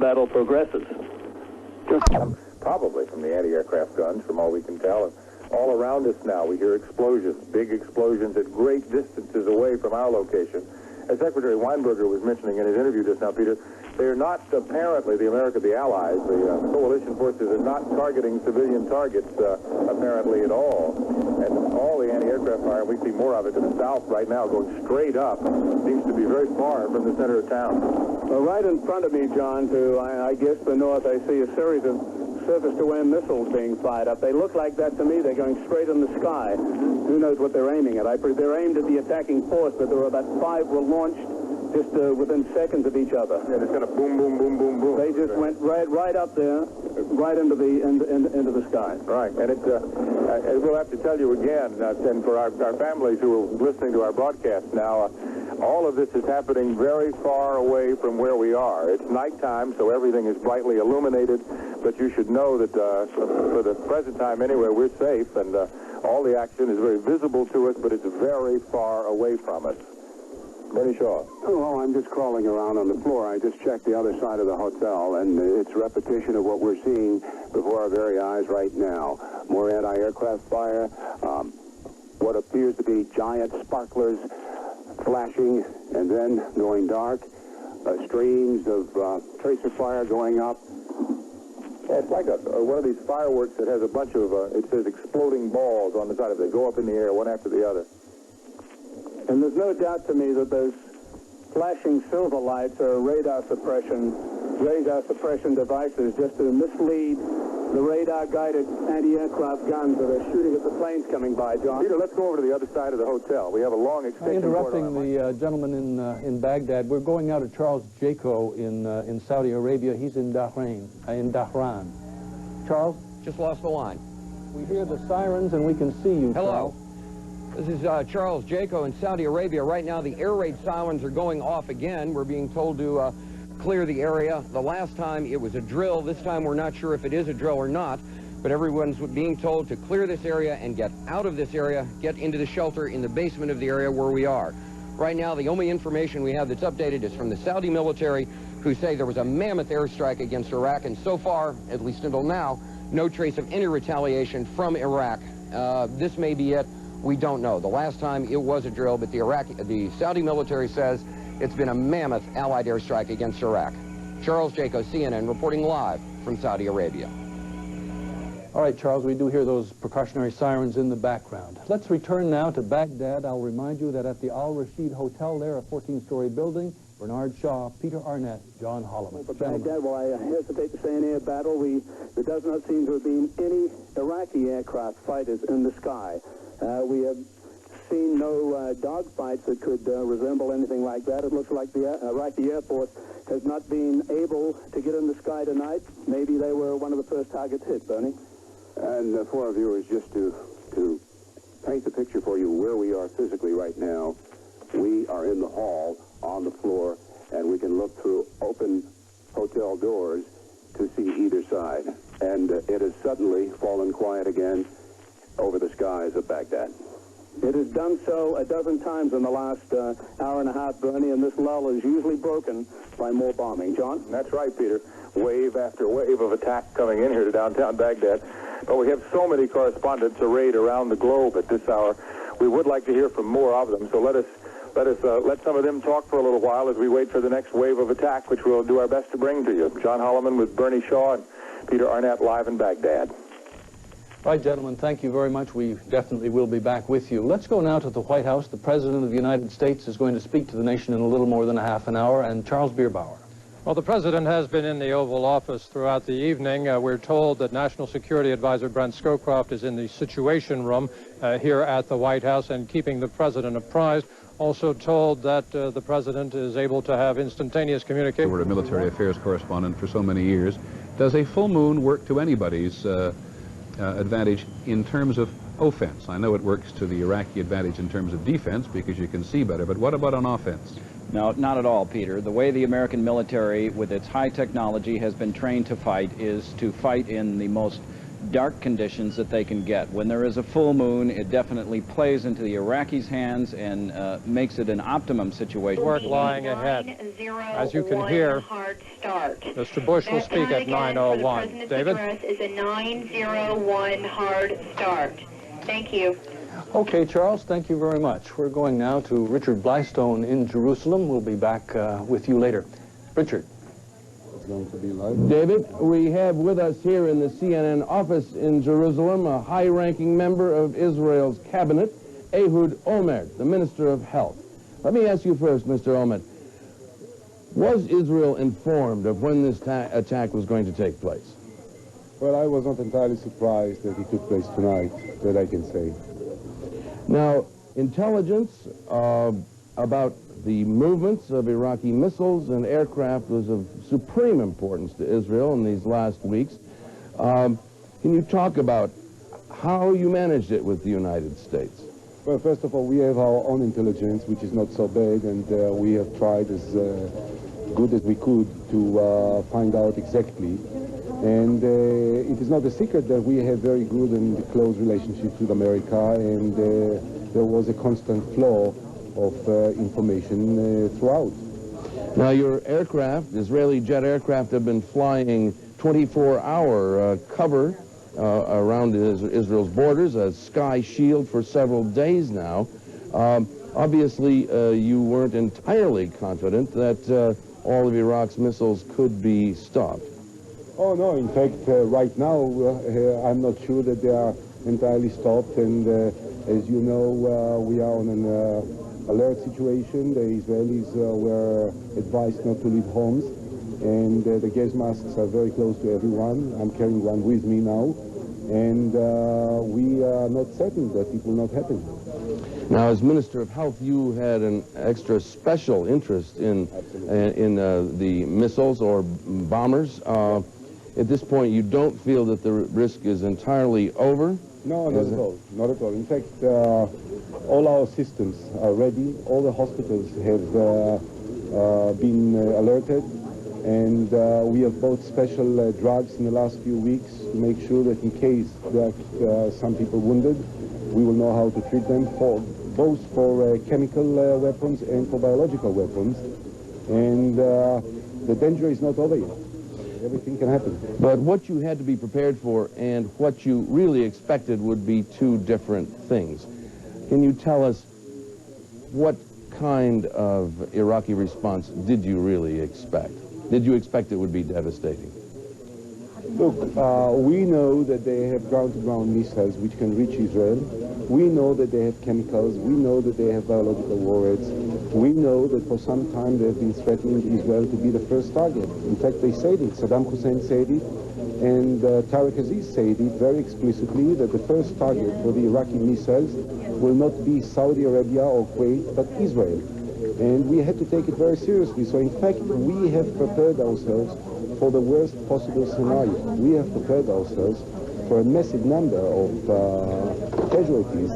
battle progresses. Probably from the anti-aircraft guns, from all we can tell. And all around us now, we hear explosions, big explosions at great distances away from our location. As Secretary Weinberger was mentioning in his interview just now, Peter, they're not apparently, the Allies, the coalition forces are not targeting civilian targets apparently at all. And all the anti-aircraft fire, we see more of it to the south right now, going straight up, seems to be very far from the center of town. Well, right in front of me, John, to, I guess, the north, I see a series of surface-to-air missiles being fired up. They look like that to me. They're going straight in the sky. Who knows what they're aiming at? They're aimed at the attacking force, but there were about 5 were launched just within seconds of each other. Yeah, it's going to boom, boom, boom, boom, boom. They just went right up there, right into the sky. Right, and it's, as we'll have to tell you again, and for our families who are listening to our broadcast now, all of this is happening very far away from where we are. It's nighttime, so everything is brightly illuminated, but you should know that for the present time anyway, we're safe, and all the action is very visible to us, but it's very far away from us. Bernie Shaw. Oh, well, I'm just crawling around on the floor. I just checked the other side of the hotel, and it's repetition of what we're seeing before our very eyes right now. More anti-aircraft fire, what appears to be giant sparklers flashing and then going dark, streams of tracer fire going up. Yeah, it's like one of these fireworks that has a bunch of, it says exploding balls on the side of it. They go up in the air one after the other. And there's no doubt to me that those flashing silver lights are radar suppression devices just to mislead the radar-guided anti-aircraft guns that are shooting at the planes coming by, John. Peter, let's go over to the other side of the hotel. We have a long extension. Interrupting the gentleman in Baghdad, we're going now to Charles Jaco in Saudi Arabia. He's in Dhahran. Charles? Just lost the line. We hear the sirens and we can see you, Hello. Charles. This is Charles Jaco in Saudi Arabia. Right now, the air raid sirens are going off again. We're being told to clear the area. The last time it was a drill. This time we're not sure if it is a drill or not, but everyone's being told to clear this area and get out of this area, get into the shelter in the basement of the area where we are. Right now, the only information we have that's updated is from the Saudi military, who say there was a mammoth airstrike against Iraq, and so far, at least until now, no trace of any retaliation from Iraq. This may be it. We don't know. The last time it was a drill, but the Saudi military says it's been a mammoth Allied airstrike against Iraq. Charles Jaco, CNN, reporting live from Saudi Arabia. All right, Charles, we do hear those precautionary sirens in the background. Let's return now to Baghdad. I'll remind you that at the Al Rashid Hotel there, a 14-story building, Bernard Shaw, Peter Arnett, John Holloman. For Baghdad, well, I hesitate to say an air battle. There does not seem to have been any Iraqi aircraft fighters in the sky. We have seen no dogfights that could resemble anything like that. It looks like the Iraqi Air Force has not been able to get in the sky tonight. Maybe they were one of the first targets hit, Bernie. And for our viewers, just to paint the picture for you where we are physically right now, we are in the hall on the floor, and we can look through open hotel doors to see either side. And it has suddenly fallen quiet again over the skies of Baghdad. It has done so a dozen times in the last hour and a half, Bernie, and this lull is usually broken by more bombing. John? That's right, Peter. Wave after wave of attack coming in here to downtown Baghdad. But we have so many correspondents arrayed around the globe at this hour. We would like to hear from more of them, so let some of them talk for a little while as we wait for the next wave of attack, which we'll do our best to bring to you. John Holloman with Bernie Shaw and Peter Arnett live in Baghdad. All right, gentlemen, thank you very much. We definitely will be back with you. Let's go now to the White House. The President of the United States is going to speak to the nation in a little more than a half an hour, and Charles Bierbauer. Well, the President has been in the Oval Office throughout the evening. We're told that National Security Advisor Brent Scowcroft is in the Situation Room here at the White House and keeping the President apprised. Also told that the President is able to have instantaneous communication. We're a military affairs correspondent for so many years. Does a full moon work to anybody's advantage in terms of offense? I know it works to the Iraqi advantage in terms of defense because you can see better, but what about on offense? No, not at all, Peter. The way the American military, with its high technology, has been trained to fight is to fight in the most dark conditions that they can get. When there is a full moon, it definitely plays into the Iraqis' hands and makes it an optimum situation. Work lying ahead. As you can hear, Mr. Bush will speak at 9:01. David? Is a 901 hard start. Thank you. Okay, Charles, thank you very much. We're going now to Richard Blystone in Jerusalem. We'll be back with you later. Richard. Going to be live. David, we have with us here in the CNN office in Jerusalem a high-ranking member of Israel's cabinet, Ehud Olmert, the Minister of Health. Let me ask you first, Mr. Olmert, was Israel informed of when this attack was going to take place? Well, I was not entirely surprised that it took place tonight, that I can say. Now, intelligence about the movements of Iraqi missiles and aircraft was of supreme importance to Israel in these last weeks. Can you talk about how you managed it with the United States? Well, first of all, we have our own intelligence, which is not so bad, and we have tried as good as we could to find out exactly. And it is not a secret that we have very good and close relationships with America, and there was a constant flow of information throughout. Now, your aircraft, Israeli jet aircraft, have been flying 24-hour cover around Israel's borders, a sky shield for several days now. Obviously, you weren't entirely confident that all of Iraq's missiles could be stopped. Oh, no. In fact, right now, I'm not sure that they are entirely stopped. And as you know, we are on an alert situation. The Israelis were advised not to leave homes, and the gas masks are very close to everyone. I'm carrying one with me now, and we are not certain that it will not happen. Now, as Minister of Health, you had an extra special interest in the missiles or bombers. At this point, you don't feel that the risk is entirely over? No, not at all. Not at all. In fact, all our systems are ready. All the hospitals have been alerted, and we have bought special drugs in the last few weeks to make sure that in case there are some people wounded, we will know how to treat them, both for chemical weapons and for biological weapons. And the danger is not over yet. Everything can happen. But what you had to be prepared for and what you really expected would be two different things. Can you tell us what kind of Iraqi response did you really expect? Did you expect it would be devastating? Look, we know that they have ground-to-ground missiles which can reach Israel. We know that they have chemicals. We know that they have biological warheads. We know that for some time they have been threatening Israel to be the first target. In fact, they said it. Saddam Hussein said it, and Tariq Aziz said it very explicitly, that the first target for the Iraqi missiles will not be Saudi Arabia or Kuwait, but Israel. And we had to take it very seriously. So in fact, we have prepared ourselves for the worst possible scenario. We have prepared ourselves for a massive number of casualties,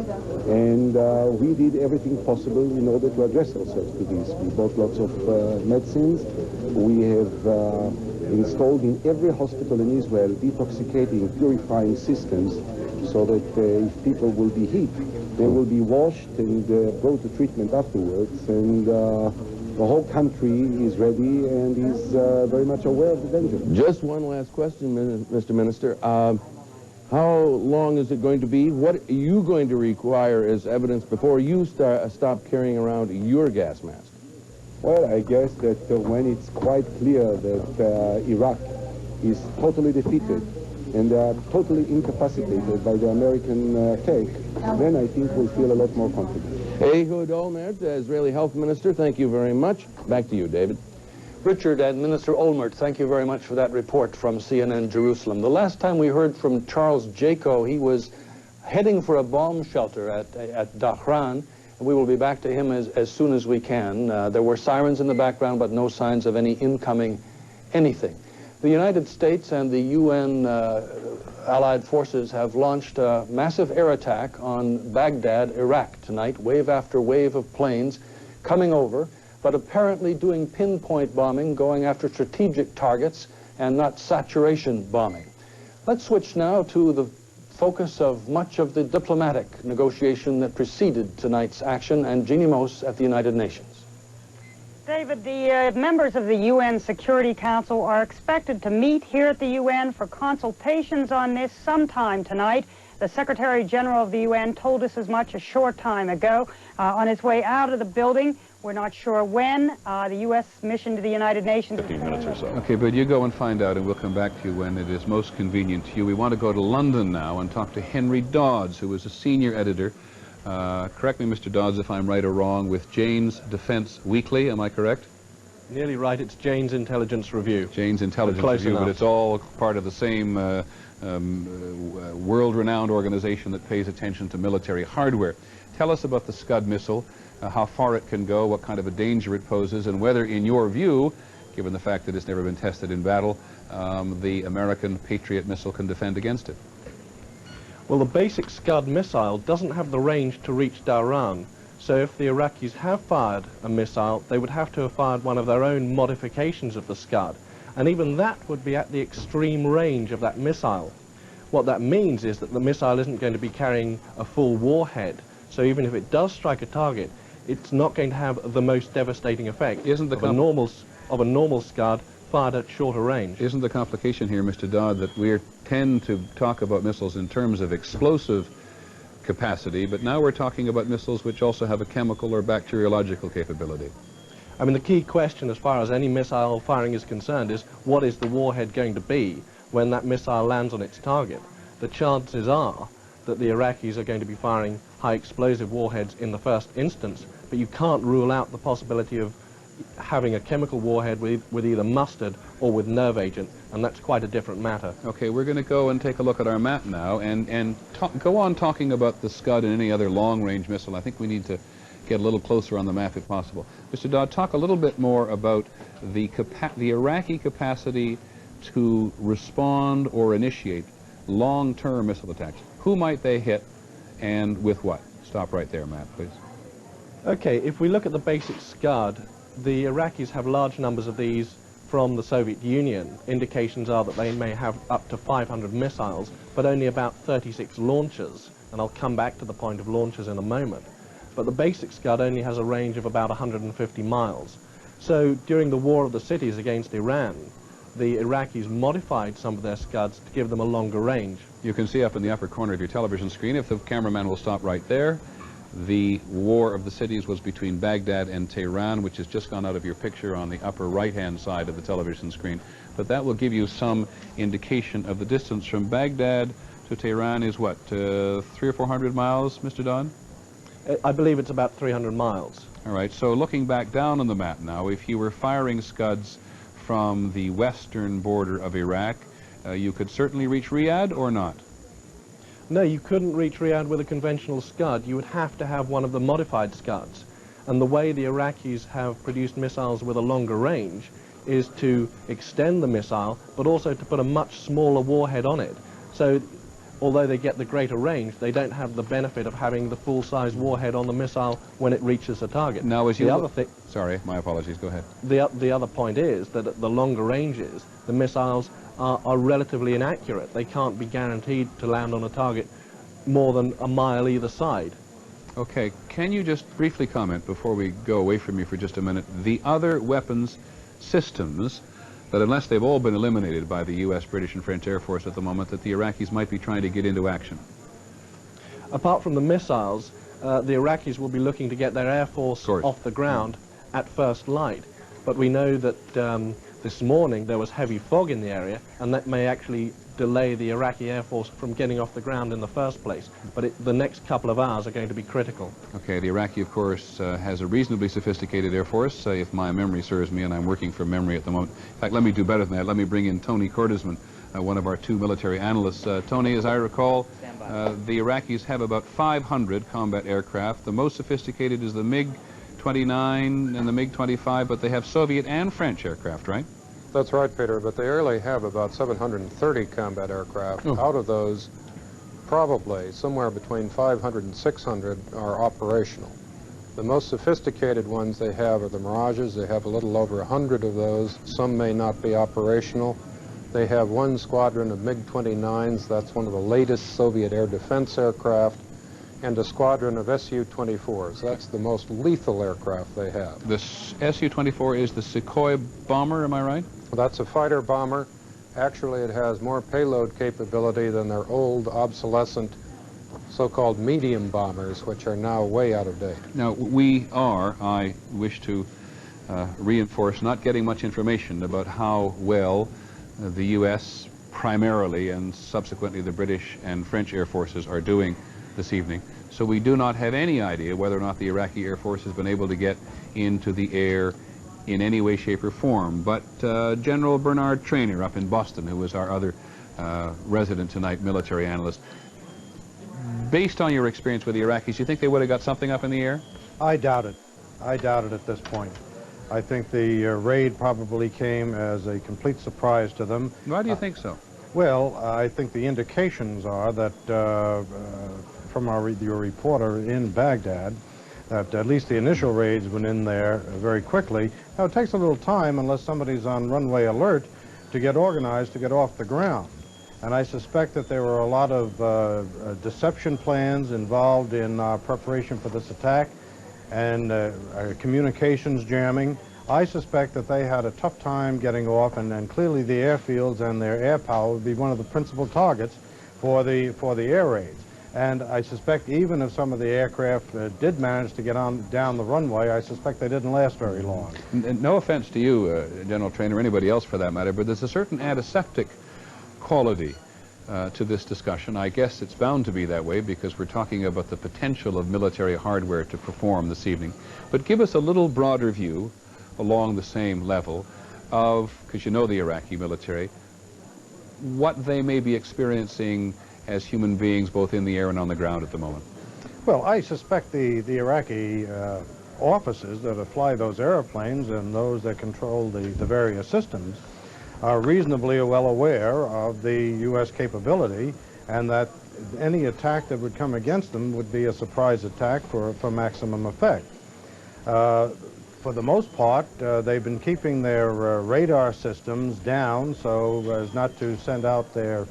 and we did everything possible in order to address ourselves to this. We bought lots of medicines. We have installed in every hospital in Israel detoxicating, purifying systems, so that if people will be hit, they will be washed and brought to treatment afterwards. And the whole country is ready and is very much aware of the danger. Just one last question, Mr. Minister. How long is it going to be? What are you going to require as evidence before you stop carrying around your gas mask? Well, I guess that when it's quite clear that Iraq is totally defeated and they are totally incapacitated by the American tech, then I think we'll feel a lot more confident. Ehud Olmert, Israeli Health Minister, thank you very much. Back to you, David. Richard and Minister Olmert, thank you very much for that report from CNN Jerusalem. The last time we heard from Charles Jaco, he was heading for a bomb shelter at Dahran, and we will be back to him as soon as we can. There were sirens in the background, but no signs of any incoming anything. The United States and the UN Allied forces have launched a massive air attack on Baghdad, Iraq tonight, wave after wave of planes coming over, but apparently doing pinpoint bombing, going after strategic targets and not saturation bombing. Let's switch now to the focus of much of the diplomatic negotiation that preceded tonight's action, and Jeannie Mose at the United Nations. David, the members of the UN Security Council are expected to meet here at the UN for consultations on this sometime tonight. The Secretary General of the UN told us as much a short time ago. On his way out of the building, we're not sure when, the U.S. mission to the United Nations... 15 minutes or so. Okay, but you go and find out, and we'll come back to you when it is most convenient to you. We want to go to London now and talk to Henry Dodds, who is a senior editor. Correct me, Mr. Dodds, if I'm right or wrong, with Jane's Defense Weekly. Am I correct? Nearly right. It's Jane's Intelligence Review. Jane's Intelligence Review, but it's all part of the same world-renowned organization that pays attention to military hardware. Tell us about the Scud missile, how far it can go, what kind of a danger it poses, and whether, in your view, given the fact that it's never been tested in battle, the American Patriot missile can defend against it. Well, the basic Scud missile doesn't have the range to reach Dhahran, so if the Iraqis have fired a missile, they would have to have fired one of their own modifications of the Scud, and even that would be at the extreme range of that missile. What that means is that the missile isn't going to be carrying a full warhead, so even if it does strike a target, it's not going to have the most devastating effect of a normal Scud fired at shorter range. Isn't the complication here, Mr. Dodd, that we tend to talk about missiles in terms of explosive capacity, but now we're talking about missiles which also have a chemical or bacteriological capability? I mean, the key question as far as any missile firing is concerned is, what is the warhead going to be when that missile lands on its target? The chances are that the Iraqis are going to be firing high explosive warheads in the first instance, but you can't rule out the possibility of having a chemical warhead with either mustard or with nerve agent, and that's quite a different matter. Okay, we're going to go and take a look at our map now and go on talking about the Scud and any other long-range missile. I think we need to get a little closer on the map if possible. Mr. Dodd, talk a little bit more about the Iraqi capacity to respond or initiate long-term missile attacks. Who might they hit and with what? Stop right there, Matt, please. Okay, if we look at the basic Scud, the Iraqis have large numbers of these from the Soviet Union. Indications are that they may have up to 500 missiles, but only about 36 launchers, and I'll come back to the point of launchers in a moment. But the basic Scud only has a range of about 150 miles. So during the War of the Cities against Iran, the Iraqis modified some of their Scuds to give them a longer range. You can see up in the upper corner of your television screen, if the cameraman will stop right there, the War of the Cities was between Baghdad and Tehran, which has just gone out of your picture on the upper right-hand side of the television screen. But that will give you some indication of the distance from Baghdad to Tehran is what, 300 or 400 miles, Mr. Dodd? I believe it's about 300 miles. All right, so looking back down on the map now, if you were firing Scuds from the western border of Iraq, you could certainly reach Riyadh or not? No, you couldn't reach Riyadh with a conventional Scud. You would have to have one of the modified Scuds. And the way the Iraqis have produced missiles with a longer range is to extend the missile, but also to put a much smaller warhead on it. So, although they get the greater range, they don't have the benefit of having the full-size warhead on the missile when it reaches the target. Now, as you sorry, my apologies, go ahead. The other point is that at the longer ranges, the missiles are relatively inaccurate. They can't be guaranteed to land on a target more than a mile either side. Okay, can you just briefly comment, before we go away from you for just a minute, the other weapons systems that, unless they've all been eliminated by the U.S., British, and French Air Force at the moment, that the Iraqis might be trying to get into action? Apart from the missiles, the Iraqis will be looking to get their Air Force off the ground at first light. But we know that this morning there was heavy fog in the area, and that may actually delay the Iraqi Air Force from getting off the ground in the first place. But the next couple of hours are going to be critical. Okay, the Iraqi, of course, has a reasonably sophisticated Air Force, if my memory serves me, and I'm working from memory at the moment. In fact, let me do better than that. Let me bring in Tony Cordesman, one of our two military analysts. Tony, as I recall, the Iraqis have about 500 combat aircraft. The most sophisticated is the MiG-29 and the MiG-25, but they have Soviet and French aircraft, right? That's right, Peter, but they only have about 730 combat aircraft. Out of those, probably somewhere between 500 and 600 are operational. The most sophisticated ones they have are the Mirages. They have a little over 100 of those. Some may not be operational. They have one squadron of MiG-29s, that's one of the latest Soviet air defense aircraft, and a squadron of Su-24s. That's the most lethal aircraft they have. The Su-24 is the Sukhoi bomber, am I right? That's a fighter bomber. Actually, it has more payload capability than their old, obsolescent, so-called medium bombers, which are now way out of date. Now, I wish to reinforce, not getting much information about how well the U.S. primarily and subsequently the British and French Air Forces are doing this evening. So we do not have any idea whether or not the Iraqi Air Force has been able to get into the air in any way, shape, or form. But General Bernard Traynor up in Boston, who was our other resident tonight, military analyst, based on your experience with the Iraqis, you think they would have got something up in the air? I doubt it. I doubt it at this point. I think the raid probably came as a complete surprise to them. Why do you think so? Well, I think the indications are that from your reporter in Baghdad, that at least the initial raids went in there very quickly. Now, it takes a little time unless somebody's on runway alert to get organized to get off the ground. And I suspect that there were a lot of deception plans involved in preparation for this attack and communications jamming. I suspect that they had a tough time getting off, and clearly the airfields and their air power would be one of the principal targets for the air raids. And I suspect even if some of the aircraft did manage to get down the runway, I suspect they didn't last very long. And no offense to you, General Traynor, or anybody else for that matter, but there's a certain antiseptic quality to this discussion. I guess it's bound to be that way because we're talking about the potential of military hardware to perform this evening. But give us a little broader view along the same level of, because you know the Iraqi military, what they may be experiencing as human beings both in the air and on the ground at the moment. Well, I suspect the Iraqi officers that fly those airplanes and those that control the various systems are reasonably well aware of the U.S. capability, and that any attack that would come against them would be a surprise attack for maximum effect. For the most part, they've been keeping their radar systems down so as not to send out their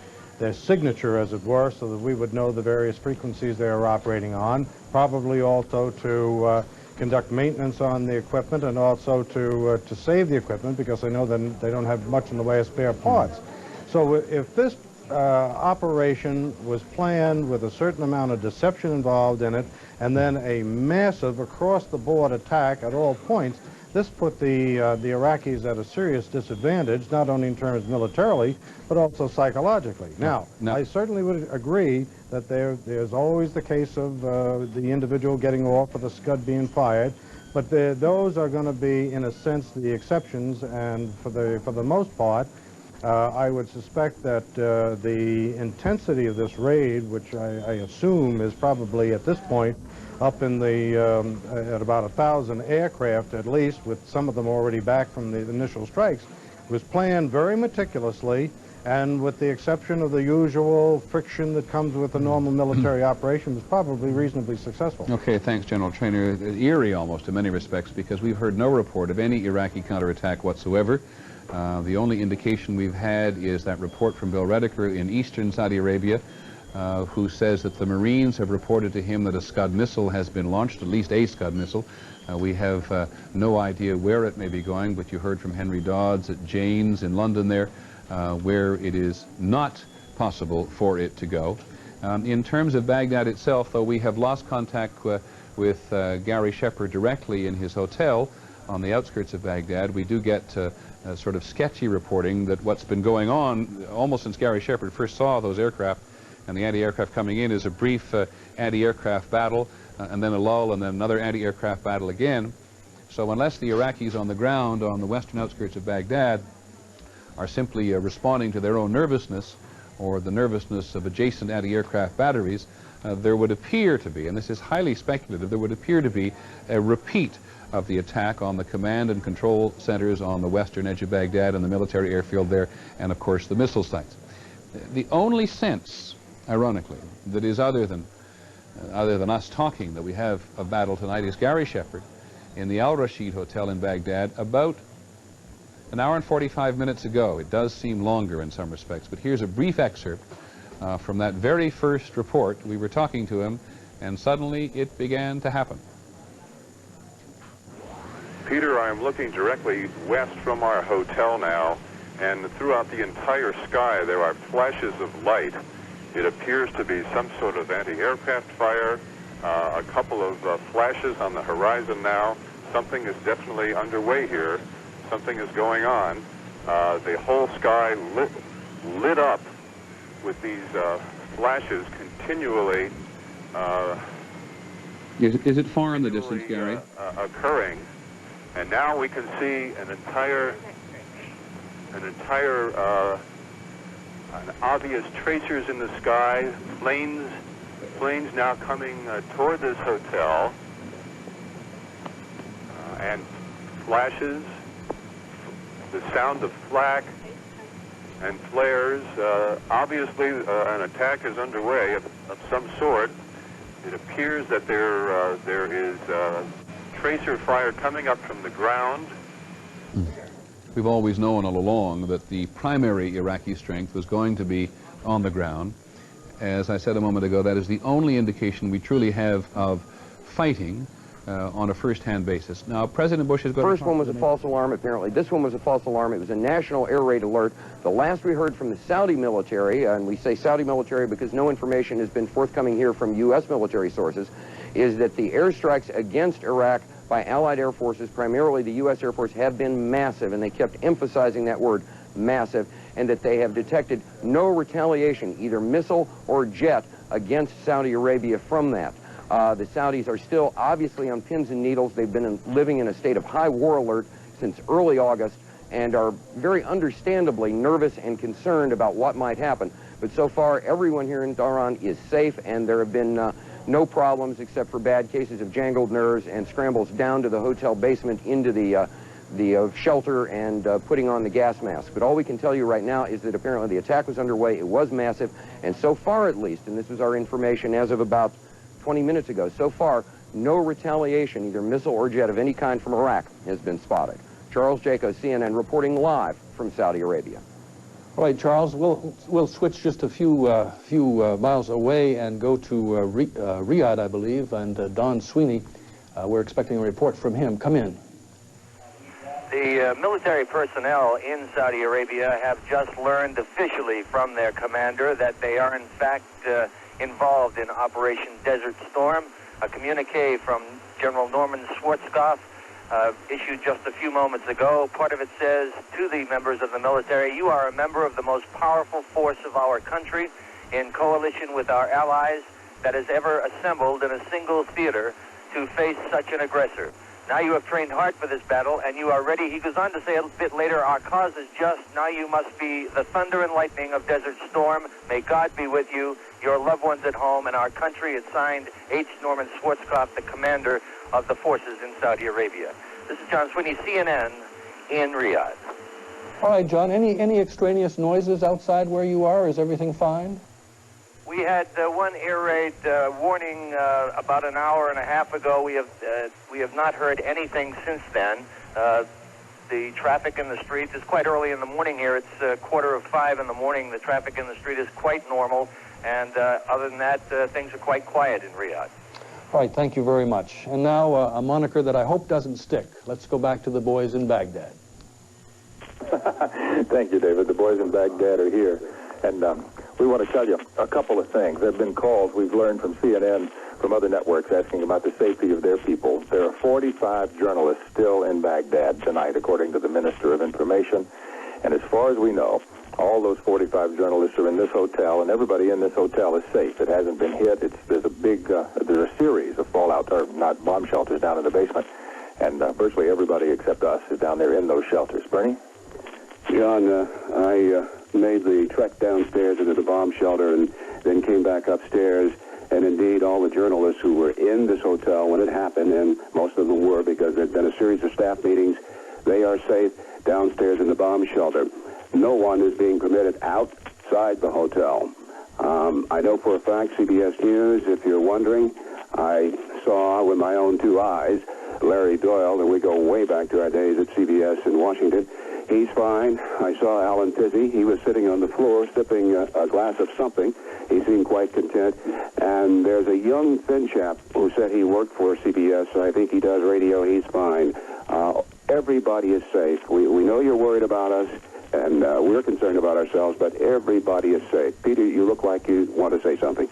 signature, as it were, so that we would know the various frequencies they are operating on, probably also to conduct maintenance on the equipment and also to save the equipment because they know that they don't have much in the way of spare parts. So if this operation was planned with a certain amount of deception involved in it and then a massive across-the-board attack at all points, this put the Iraqis at a serious disadvantage, not only in terms militarily, but also psychologically. Now, I certainly would agree that there's always the case of the individual getting off or the scud being fired, but those are going to be, in a sense, the exceptions, and for the most part, I would suspect that the intensity of this raid, which I assume is probably at this point up in the at about 1,000 aircraft at least, with some of them already back from the initial strikes, was planned very meticulously, and with the exception of the usual friction that comes with a normal military operation, was probably reasonably successful. Okay, thanks, General Traynor. Eerie almost in many respects, because we've heard no report of any Iraqi counterattack whatsoever. The only indication we've had is that report from Bill Redeker in eastern Saudi Arabia, who says that the Marines have reported to him that a Scud missile has been launched, at least a Scud missile. We have no idea where it may be going, but you heard from Henry Dodds at Jane's in London there, where it is not possible for it to go. In terms of Baghdad itself, though, we have lost contact with Gary Shepard directly in his hotel on the outskirts of Baghdad. We do get sort of sketchy reporting that what's been going on almost since Gary Shepard first saw those aircraft and the anti-aircraft coming in is a brief anti-aircraft battle and then a lull and then another anti-aircraft battle again. So unless the Iraqis on the ground on the western outskirts of Baghdad are simply responding to their own nervousness or the nervousness of adjacent anti-aircraft batteries, there would appear to be, and this is highly speculative, there would appear to be a repeat of the attack on the command and control centers on the western edge of Baghdad and the military airfield there, and of course the missile sites. The only sense, ironically, that is other than us talking that we have of battle tonight is Gary Shepard in the Al Rashid Hotel in Baghdad about An hour and 45 minutes ago. It does seem longer in some respects, but here's a brief excerpt from that very first report. We were talking to him, and suddenly it began to happen. Peter, I am looking directly west from our hotel now, and throughout the entire sky there are flashes of light. It appears to be some sort of anti-aircraft fire, a couple of flashes on the horizon now. Something is definitely underway here. Something is going on. The whole sky lit up with these flashes continually. Is it far in the distance, Gary? Occurring, and now we can see an obvious tracers in the sky. Planes now coming toward this hotel, and flashes. The sound of flak and flares. Obviously, an attack is underway of some sort. It appears that there is tracer fire coming up from the ground. We've always known all along that the primary Iraqi strength was going to be on the ground. As I said a moment ago, that is the only indication we truly have of fighting on a first-hand basis. Now, President Bush is going to... First one was a false alarm, apparently. This one was a false alarm. It was a national air raid alert. The last we heard from the Saudi military, and we say Saudi military because no information has been forthcoming here from U.S. military sources, is that the airstrikes against Iraq by Allied air forces, primarily the U.S. Air Force, have been massive, and they kept emphasizing that word, massive, and that they have detected no retaliation, either missile or jet, against Saudi Arabia from that. The Saudis are still obviously on pins and needles. They've been living in a state of high war alert since early August and are very understandably nervous and concerned about what might happen. But so far, everyone here in Dhahran is safe, and there have been no problems except for bad cases of jangled nerves and scrambles down to the hotel basement into the shelter and putting on the gas mask. But all we can tell you right now is that apparently the attack was underway. It was massive, and so far at least, and this was our information as of about 20 minutes ago, so far no retaliation, either missile or jet of any kind from Iraq, has been spotted. Charles Jaco, CNN, reporting live from Saudi Arabia. All right, Charles, we'll switch just a few miles away and go to Riyadh, I believe, and Don Sweeney. We're expecting a report from him. Come in. The military personnel in Saudi Arabia have just learned officially from their commander that they are in fact involved in Operation Desert Storm. A communique from General Norman Schwarzkopf issued just a few moments ago. Part of it says to the members of the military, you are a member of the most powerful force of our country in coalition with our allies that has ever assembled in a single theater to face such an aggressor. Now you have trained hard for this battle, and you are ready. He goes on to say a bit later, our cause is just. Now you must be the thunder and lightning of Desert Storm. May God be with you, your loved ones at home, and our country. It's signed H. Norman Schwarzkopf, the commander of the forces in Saudi Arabia. This is John Sweeney, CNN, in Riyadh. All right, John, any extraneous noises outside where you are? Is everything fine? We had one air raid warning about an hour and a half ago. We have not heard anything since then. The traffic in the streets is quite early in the morning here. It's 4:45 in the morning. The traffic in the street is quite normal, and other than that, things are quite quiet in Riyadh. All right, thank you very much. And now a moniker that I hope doesn't stick. Let's go back to the boys in Baghdad. Thank you, David. The boys in Baghdad are here. And we want to tell you a couple of things. There have been calls we've learned from CNN, from other networks, asking about the safety of their people. There are 45 journalists still in Baghdad tonight, according to the Minister of Information. And as far as we know, all those 45 journalists are in this hotel, and everybody in this hotel is safe. It hasn't been hit. There's a series of fallout, or not bomb shelters down in the basement, and virtually everybody except us is down there in those shelters. Bernie? John, I made the trek downstairs into the bomb shelter and then came back upstairs, and indeed all the journalists who were in this hotel when it happened, and most of them were because there had been a series of staff meetings, they are safe downstairs in the bomb shelter. No one is being permitted outside the hotel. I know for a fact, CBS News, if you're wondering, I saw with my own two eyes Larry Doyle, and we go way back to our days at CBS in Washington. He's fine. I saw Alan Tizzy. He was sitting on the floor sipping a glass of something. He seemed quite content. And there's a young thin chap who said he worked for CBS. I think he does radio. He's fine. Everybody is safe. We know you're worried about us, and we're concerned about ourselves, but everybody is safe. Peter, you look like you want to say something.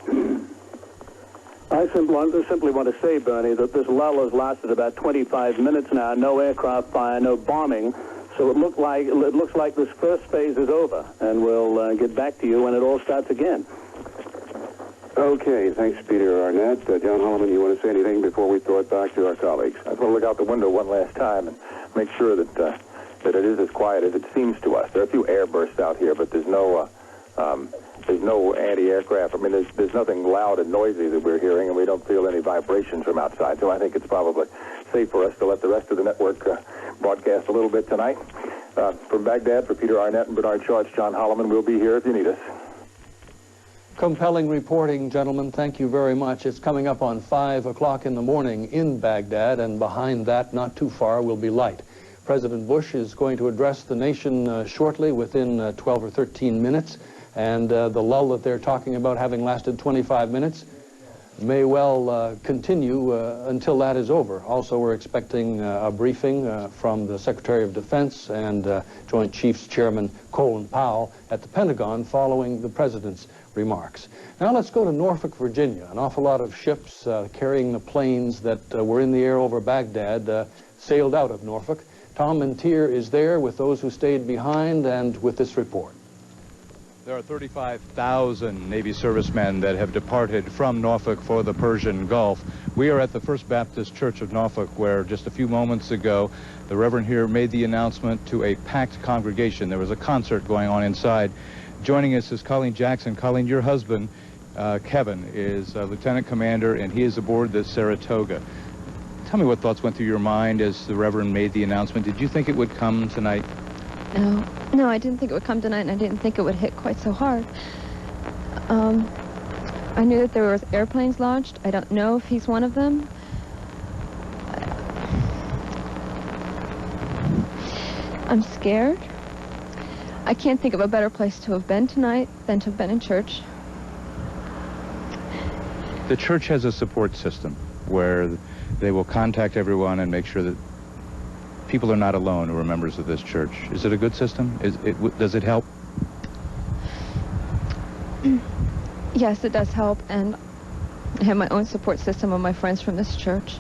I simply want to say, Bernie, that this lull has lasted about 25 minutes now. No aircraft fire, no bombing. So it looks like this first phase is over, and we'll get back to you when it all starts again. Okay, thanks, Peter Arnett. John Holloman, you want to say anything before we throw it back to our colleagues? I just want to look out the window one last time and make sure that that it is as quiet as it seems to us. There are a few air bursts out here, but there's no anti-aircraft. I mean, there's nothing loud and noisy that we're hearing, and we don't feel any vibrations from outside. So I think it's probably safe for us to let the rest of the network broadcast a little bit tonight. From Baghdad, for Peter Arnett and Bernard Shaw, it's John Holloman. We'll be here if you need us. Compelling reporting, gentlemen. Thank you very much. It's coming up on 5 o'clock in the morning in Baghdad, and behind that, not too far, will be light. President Bush is going to address the nation shortly, within 12 or 13 minutes, and the lull that they're talking about having lasted 25 minutes may well continue until that is over. Also, we're expecting a briefing from the Secretary of Defense and Joint Chiefs Chairman Colin Powell at the Pentagon following the President's remarks. Now let's go to Norfolk, Virginia. An awful lot of ships carrying the planes that were in the air over Baghdad sailed out of Norfolk. Tom Mentir is there with those who stayed behind and with this report. There are 35,000 Navy servicemen that have departed from Norfolk for the Persian Gulf. We are at the First Baptist Church of Norfolk, where just a few moments ago, the Reverend here made the announcement to a packed congregation. There was a concert going on inside. Joining us is Colleen Jackson. Colleen, your husband, Kevin, is Lieutenant Commander, and he is aboard the Saratoga. Tell me what thoughts went through your mind as the Reverend made the announcement. Did you think it would come tonight? No, I didn't think it would come tonight, and I didn't think it would hit quite so hard. I knew that there were airplanes launched. I don't know if he's one of them. I'm scared. I can't think of a better place to have been tonight than to have been in church. The church has a support system where they will contact everyone and make sure that people are not alone who are members of this church. Is it a good system? Does it help? Yes, it does help, and I have my own support system of my friends from this church.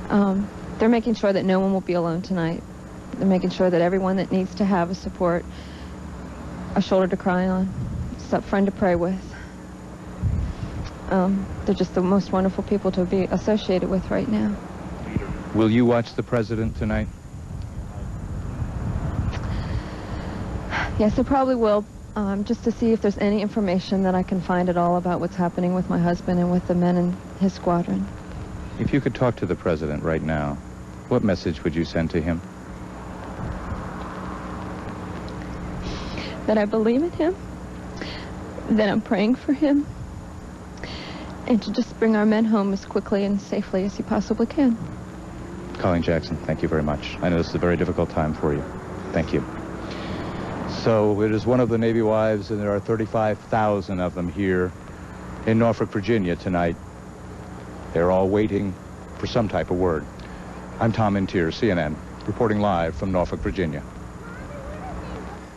They're making sure that no one will be alone tonight. They're making sure that everyone that needs to have a support, a shoulder to cry on, a friend to pray with. They're just the most wonderful people to be associated with right now. Will you watch the President tonight? Yes, I probably will, just to see if there's any information that I can find at all about what's happening with my husband and with the men in his squadron. If you could talk to the President right now, what message would you send to him? That I believe in him, that I'm praying for him, and to just bring our men home as quickly and safely as he possibly can. Colleen Jackson, thank you very much. I know this is a very difficult time for you. Thank you. So it is one of the Navy wives, and there are 35,000 of them here in Norfolk, Virginia tonight. They're all waiting for some type of word. I'm Tom Mentir, CNN, reporting live from Norfolk, Virginia.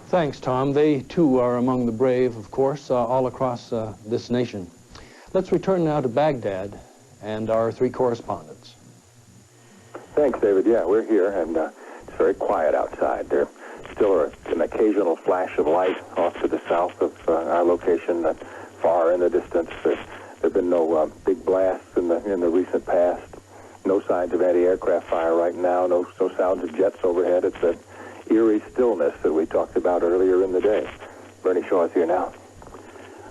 Thanks, Tom. They, too, are among the brave, of course, all across this nation. Let's return now to Baghdad and our three correspondents. Thanks, David. Yeah, we're here, and it's very quiet outside. There still are an occasional flash of light off to the south of our location, far in the distance. There have been no big blasts in the recent past. No signs of anti-aircraft fire right now. No sounds of jets overhead. It's that eerie stillness that we talked about earlier in the day. Bernie Shaw is here now.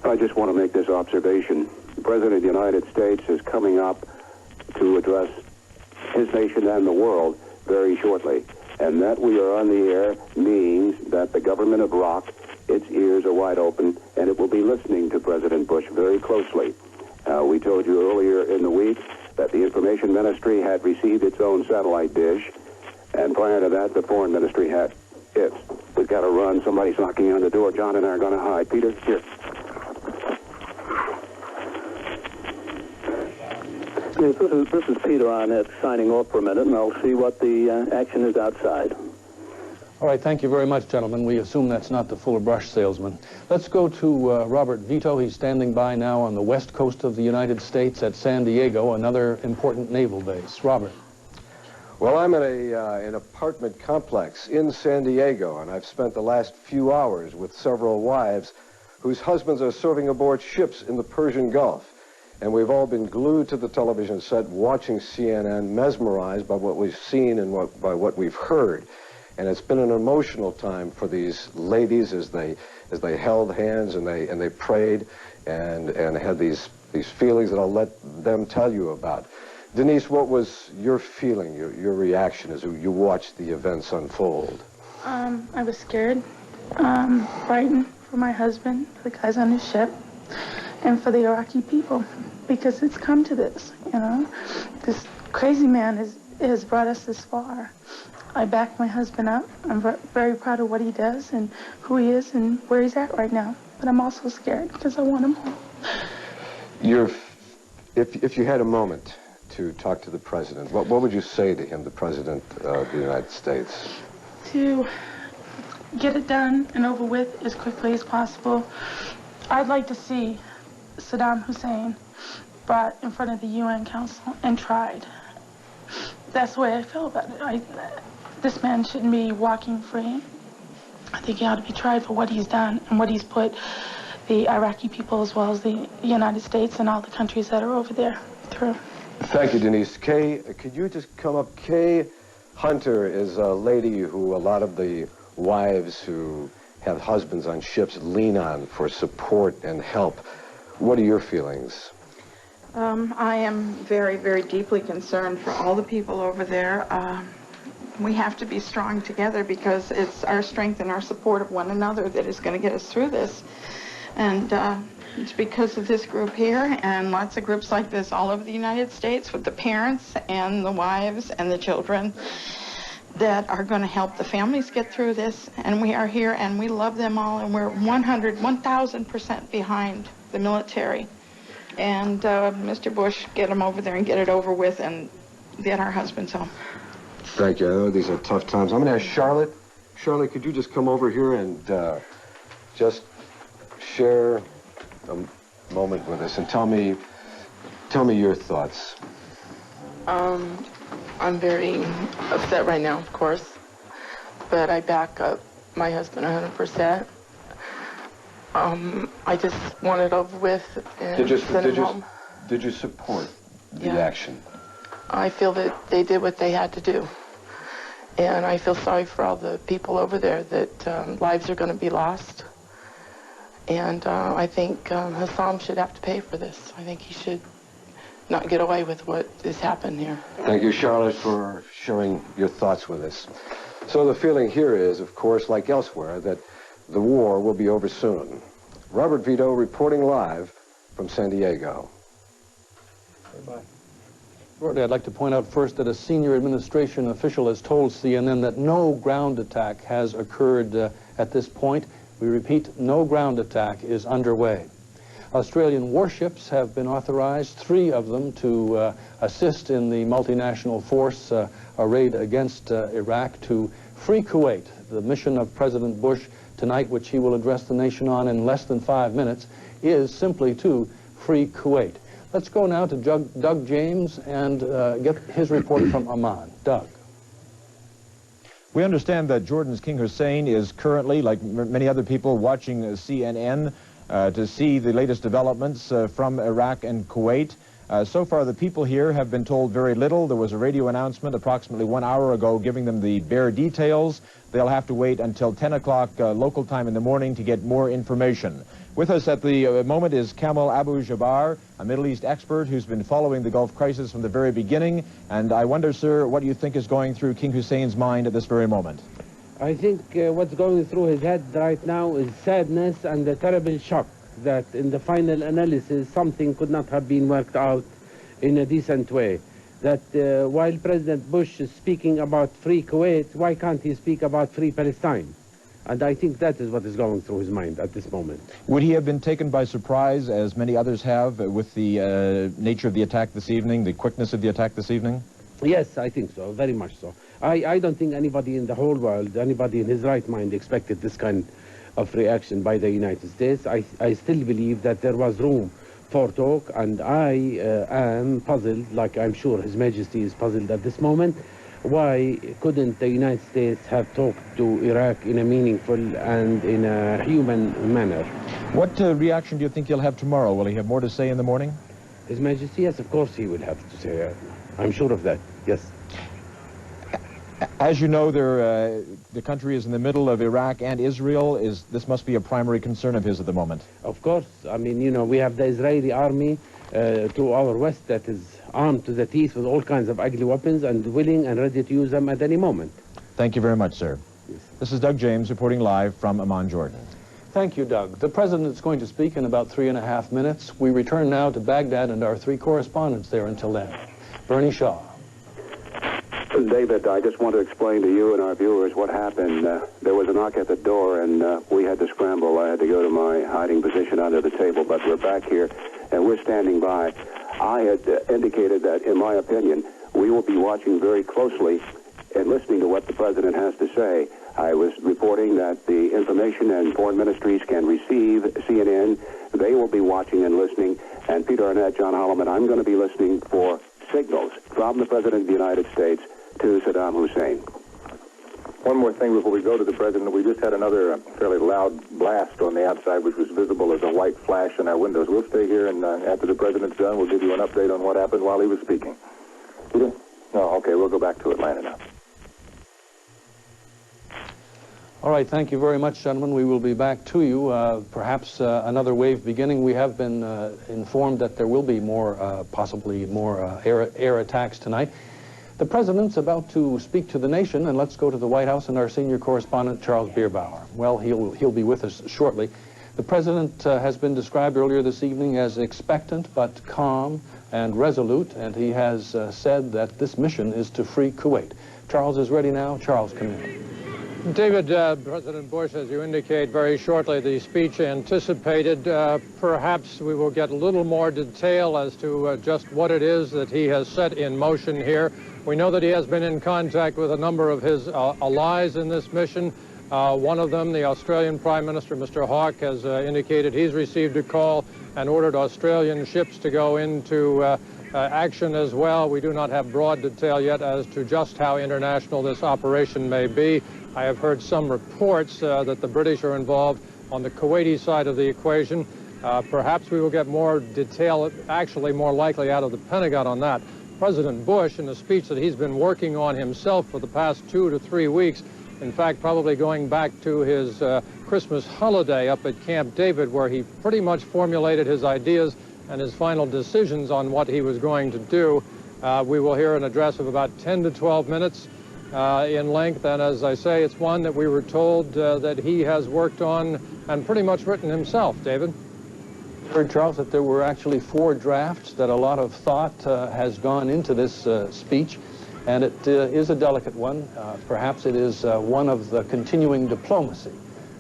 I just want to make this observation. The President of the United States is coming up to address his nation and the world very shortly. And that we are on the air means that the government of Iraq, its ears are wide open, and it will be listening to President Bush very closely. We told you earlier in the week that the Information Ministry had received its own satellite dish, and prior to that, the Foreign Ministry had kids. We've got to run. Somebody's knocking on the door. John and I are going to hide. Peter, here. Yes, this is Peter Arnett signing off for a minute, and I'll see what the action is outside. All right, thank you very much, gentlemen. We assume that's not the Fuller Brush salesman. Let's go to Robert Vito. He's standing by now on the west coast of the United States at San Diego, another important naval base. Robert. Well, I'm in an apartment complex in San Diego, and I've spent the last few hours with several wives whose husbands are serving aboard ships in the Persian Gulf. And we've all been glued to the television set watching CNN, mesmerized by what we've seen and by what we've heard. And it's been an emotional time for these ladies as they held hands and they prayed and had these feelings that I'll let them tell you about. Denise, what was your feeling, your reaction as you watched the events unfold? I was scared, frightened for my husband, for the guys on the ship, and for the Iraqi people, because it's come to this, you know. This crazy man has brought us this far. I back my husband up. I'm very proud of what he does and who he is and where he's at right now. But I'm also scared because I want him home. If you had a moment to talk to the president, what would you say to him, the president of the United States? To get it done and over with as quickly as possible. I'd like to see Saddam Hussein brought in front of the UN Council and tried. That's the way I feel about it. This man shouldn't be walking free. I think he ought to be tried for what he's done and what he's put the Iraqi people as well as the United States and all the countries that are over there through. Thank you, Denise. Kay, could you just come up? Kay Hunter is a lady who a lot of the wives who have husbands on ships lean on for support and help. What are your feelings? I am very, very deeply concerned for all the people over there. We have to be strong together because it's our strength and our support of one another that is going to get us through this. And it's because of this group here and lots of groups like this all over the United States with the parents and the wives and the children that are going to help the families get through this. And we are here and we love them all, and we're 1,000% behind the military. And Mr. Bush, get them over there and get it over with and get our husbands home. Thank you. I know these are tough times. I'm going to ask Charlotte. Charlotte, could you just come over here and just share a moment with us and tell me your thoughts. I'm very upset right now, of course, but I back up my husband 100%. I just want it over with and send him home. Did you support the action? I feel that they did what they had to do. And I feel sorry for all the people over there that lives are going to be lost. And I think Hassan should have to pay for this. I think he should not get away with what has happened here. Thank you, Charlotte, for sharing your thoughts with us. So the feeling here is, of course, like elsewhere, that the war will be over soon. Robert Vito reporting live from San Diego. Bye-bye. Shortly, I'd like to point out first that a senior administration official has told CNN that no ground attack has occurred at this point. We repeat, no ground attack is underway. Australian warships have been authorized, 3 of them, to assist in the multinational force arrayed against Iraq to free Kuwait. The mission of President Bush tonight, which he will address the nation on in less than 5 minutes, is simply to free Kuwait. Let's go now to Doug James and get his report from Amman. Doug. We understand that Jordan's King Hussein is currently, like many other people, watching CNN to see the latest developments from Iraq and Kuwait. So far, the people here have been told very little. There was a radio announcement approximately 1 hour ago giving them the bare details. They'll have to wait until 10 o'clock local time in the morning to get more information. With us at the moment is Kamal Abu Jabbar, a Middle East expert who's been following the Gulf crisis from the very beginning. And I wonder, sir, what you think is going through King Hussein's mind at this very moment? I think what's going through his head right now is sadness and a terrible shock that in the final analysis something could not have been worked out in a decent way. that while President Bush is speaking about free Kuwait, why can't he speak about free Palestine? And I think that is what is going through his mind at this moment. Would he have been taken by surprise, as many others have, with the nature of the attack this evening, the quickness of the attack this evening? Yes, I think so, very much so. I don't think anybody in the whole world, anybody in his right mind, expected this kind of reaction by the United States. I still believe that there was room for talk, and I am puzzled, like I'm sure His Majesty is puzzled at this moment. Why couldn't the United States have talked to Iraq in a meaningful and in a human manner? What reaction do you think he'll have tomorrow? Will he have more to say in the morning? His Majesty, yes, of course he will have to say. I'm sure of that, yes. As you know, the country is in the middle of Iraq and Israel. This must be a primary concern of his at the moment. Of course. I mean, you know, we have the Israeli army to our west that is armed to the teeth with all kinds of ugly weapons and willing and ready to use them at any moment. Thank you very much, sir. Yes. This is Doug James reporting live from Amman, Jordan. Thank you, Doug. The president is going to speak in about 3.5 minutes. We return now to Baghdad and our 3 correspondents there until then. Bernie Shaw. David, I just want to explain to you and our viewers what happened. There was a knock at the door, and we had to scramble. I had to go to my hiding position under the table, but we're back here, and we're standing by. I had indicated that, in my opinion, we will be watching very closely and listening to what the president has to say. I was reporting that the information and foreign ministries can receive CNN. They will be watching and listening. And Peter Arnett, John Holloman, I'm going to be listening for signals from the President of the United States to Saddam Hussein. One more thing before we go to the president. We just had another fairly loud blast on the outside, which was visible as a white flash in our windows. We'll stay here, and after the president's done, we'll give you an update on what happened while he was speaking. Peter? No, okay, we'll go back to Atlanta now. All right, thank you very much, gentlemen. We will be back to you. Perhaps another wave beginning. We have been informed that there will be more, possibly more air attacks tonight. The president's about to speak to the nation, and let's go to the White House and our senior correspondent, Charles Bierbauer. Well, he'll be with us shortly. The president has been described earlier this evening as expectant but calm and resolute, and he has said that this mission is to free Kuwait. Charles is ready now. Charles, come in. David, President Bush, as you indicate very shortly, the speech anticipated. Perhaps we will get a little more detail as to just what it is that he has set in motion here. We know that he has been in contact with a number of his allies in this mission. One of them, the Australian Prime Minister, Mr. Hawke, has indicated he's received a call and ordered Australian ships to go into action as well. We do not have broad detail yet as to just how international this operation may be. I have heard some reports that the British are involved on the Kuwaiti side of the equation. Perhaps we will get more detail, actually more likely out of the Pentagon on that. President Bush, in a speech that he's been working on himself for the past 2 to 3 weeks, in fact, probably going back to his Christmas holiday up at Camp David, where he pretty much formulated his ideas and his final decisions on what he was going to do. We will hear an address of about 10 to 12 minutes in length, and as I say, it's one that we were told that he has worked on and pretty much written himself. David? I heard, Charles, that there were actually 4 drafts, that a lot of thought has gone into this speech, and it is a delicate one. Perhaps it is one of the continuing diplomacy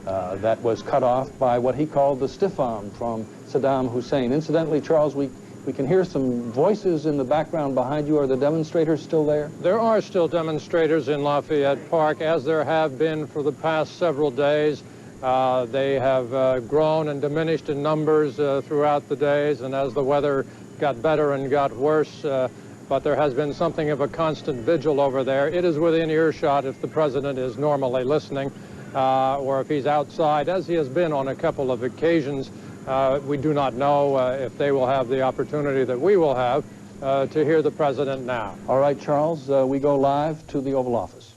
that was cut off by what he called the stiff arm from Saddam Hussein. Incidentally, Charles, we can hear some voices in the background behind you. Are the demonstrators still there? There are still demonstrators in Lafayette Park, as there have been for the past several days. They have grown and diminished in numbers throughout the days, and as the weather got better and got worse, but there has been something of a constant vigil over there. It is within earshot if the president is normally listening, or if he's outside, as he has been on a couple of occasions. We do not know if they will have the opportunity that we will have to hear the president now. All right, Charles, we go live to the Oval Office.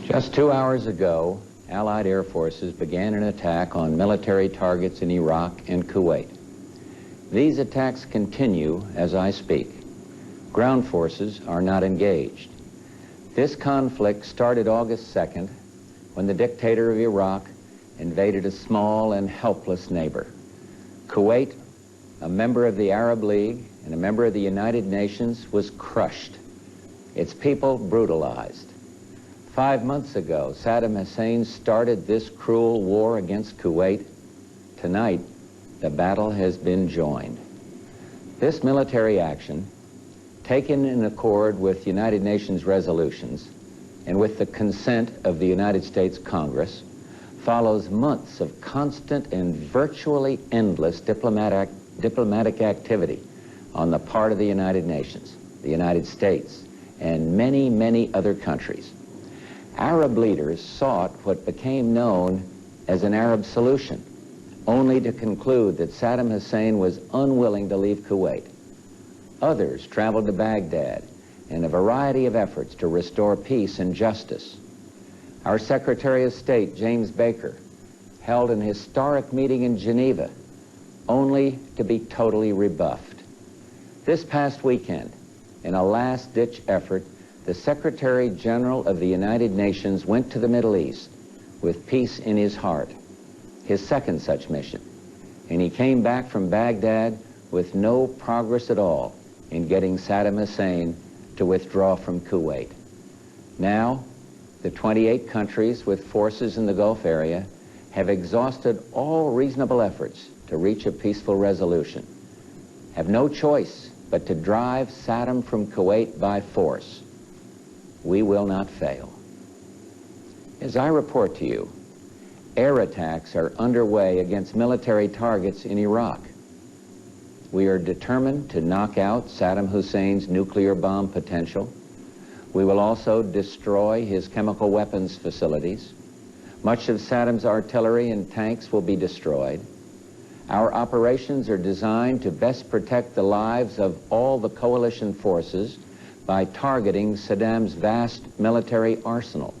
Just 2 hours ago, Allied air forces began an attack on military targets in Iraq and Kuwait. These attacks continue as I speak. Ground forces are not engaged. This conflict started August 2nd when the dictator of Iraq invaded a small and helpless neighbor. Kuwait, a member of the Arab League and a member of the United Nations, was crushed, its people brutalized. 5 months ago, Saddam Hussein started this cruel war against Kuwait. Tonight, the battle has been joined. This military action, taken in accord with United Nations resolutions and with the consent of the United States Congress, follows months of constant and virtually endless diplomatic activity on the part of the United Nations, the United States, and many, many other countries. Arab leaders sought what became known as an Arab solution, only to conclude that Saddam Hussein was unwilling to leave Kuwait. Others traveled to Baghdad in a variety of efforts to restore peace and justice. Our Secretary of State, James Baker, held an historic meeting in Geneva, only to be totally rebuffed. This past weekend, in a last-ditch effort, the Secretary General of the United Nations went to the Middle East with peace in his heart, his second such mission, and he came back from Baghdad with no progress at all in getting Saddam Hussein to withdraw from Kuwait. Now, the 28 countries with forces in the Gulf area have exhausted all reasonable efforts to reach a peaceful resolution, have no choice but to drive Saddam from Kuwait by force. We will not fail. As I report to you, air attacks are underway against military targets in Iraq. We are determined to knock out Saddam Hussein's nuclear bomb potential. We will also destroy his chemical weapons facilities. Much of Saddam's artillery and tanks will be destroyed. Our operations are designed to best protect the lives of all the coalition forces by targeting Saddam's vast military arsenal.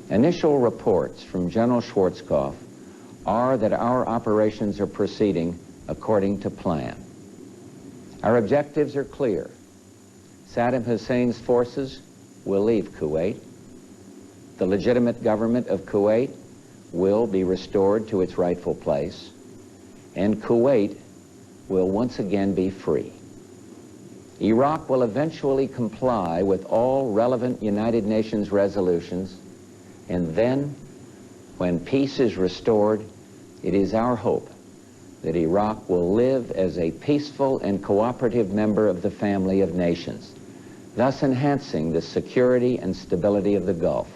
Initial reports from General Schwarzkopf are that our operations are proceeding according to plan. Our objectives are clear. Saddam Hussein's forces will leave Kuwait. The legitimate government of Kuwait will be restored to its rightful place, and Kuwait will once again be free. Iraq will eventually comply with all relevant United Nations resolutions, and then, when peace is restored, it is our hope that Iraq will live as a peaceful and cooperative member of the family of nations, thus enhancing the security and stability of the Gulf.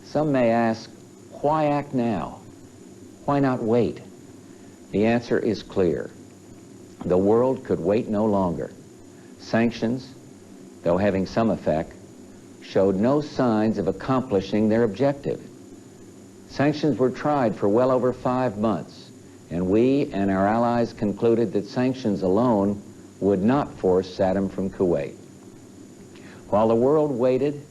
Some may ask, why act now? Why not wait? The answer is clear. The world could wait no longer. Sanctions, though having some effect, showed no signs of accomplishing their objective. Sanctions were tried for well over 5 months, and we and our allies concluded that sanctions alone would not force Saddam from Kuwait. While the world waited,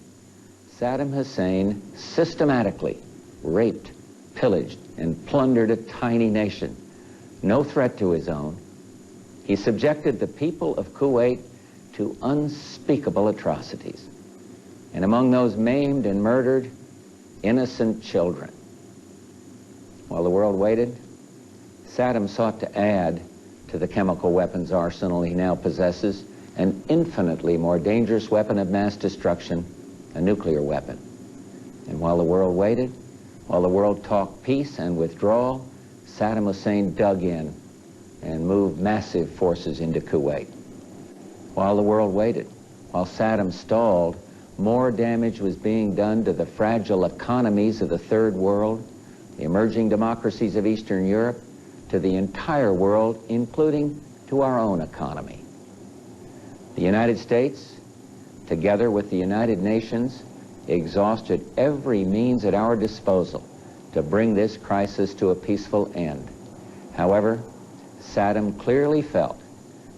Saddam Hussein systematically raped, pillaged, and plundered a tiny nation, no threat to his own. He subjected the people of Kuwait to unspeakable atrocities, and among those maimed and murdered, innocent children. While the world waited, Saddam sought to add to the chemical weapons arsenal he now possesses an infinitely more dangerous weapon of mass destruction, a nuclear weapon. And while the world waited, while the world talked peace and withdrawal, Saddam Hussein dug in and moved massive forces into Kuwait. While the world waited, while Saddam stalled, more damage was being done to the fragile economies of the Third World, the emerging democracies of Eastern Europe, to the entire world, including to our own economy. The United States, together with the United Nations, exhausted every means at our disposal to bring this crisis to a peaceful end. However, Saddam clearly felt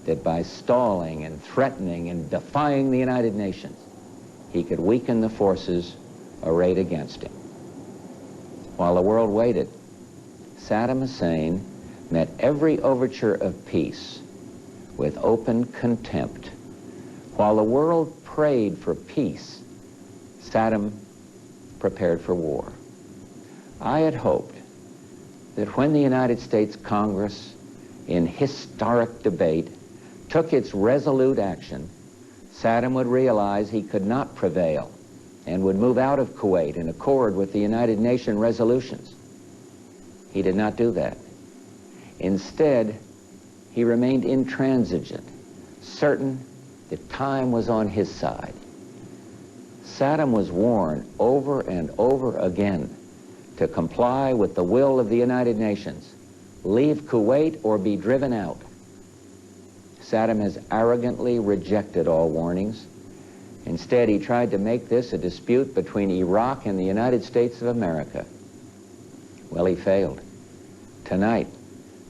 that by stalling and threatening and defying the United Nations, he could weaken the forces arrayed against him. While the world waited, Saddam Hussein met every overture of peace with open contempt. While the world prayed for peace, Saddam prepared for war. I had hoped that when the United States Congress in historic debate, took its resolute action, Saddam would realize he could not prevail and would move out of Kuwait in accord with the United Nations resolutions. He did not do that. Instead, he remained intransigent, certain that time was on his side. Saddam was warned over and over again to comply with the will of the United Nations, leave Kuwait or be driven out. Saddam has arrogantly rejected all warnings. Instead, he tried to make this a dispute between Iraq and the United States of America. Well, he failed. Tonight,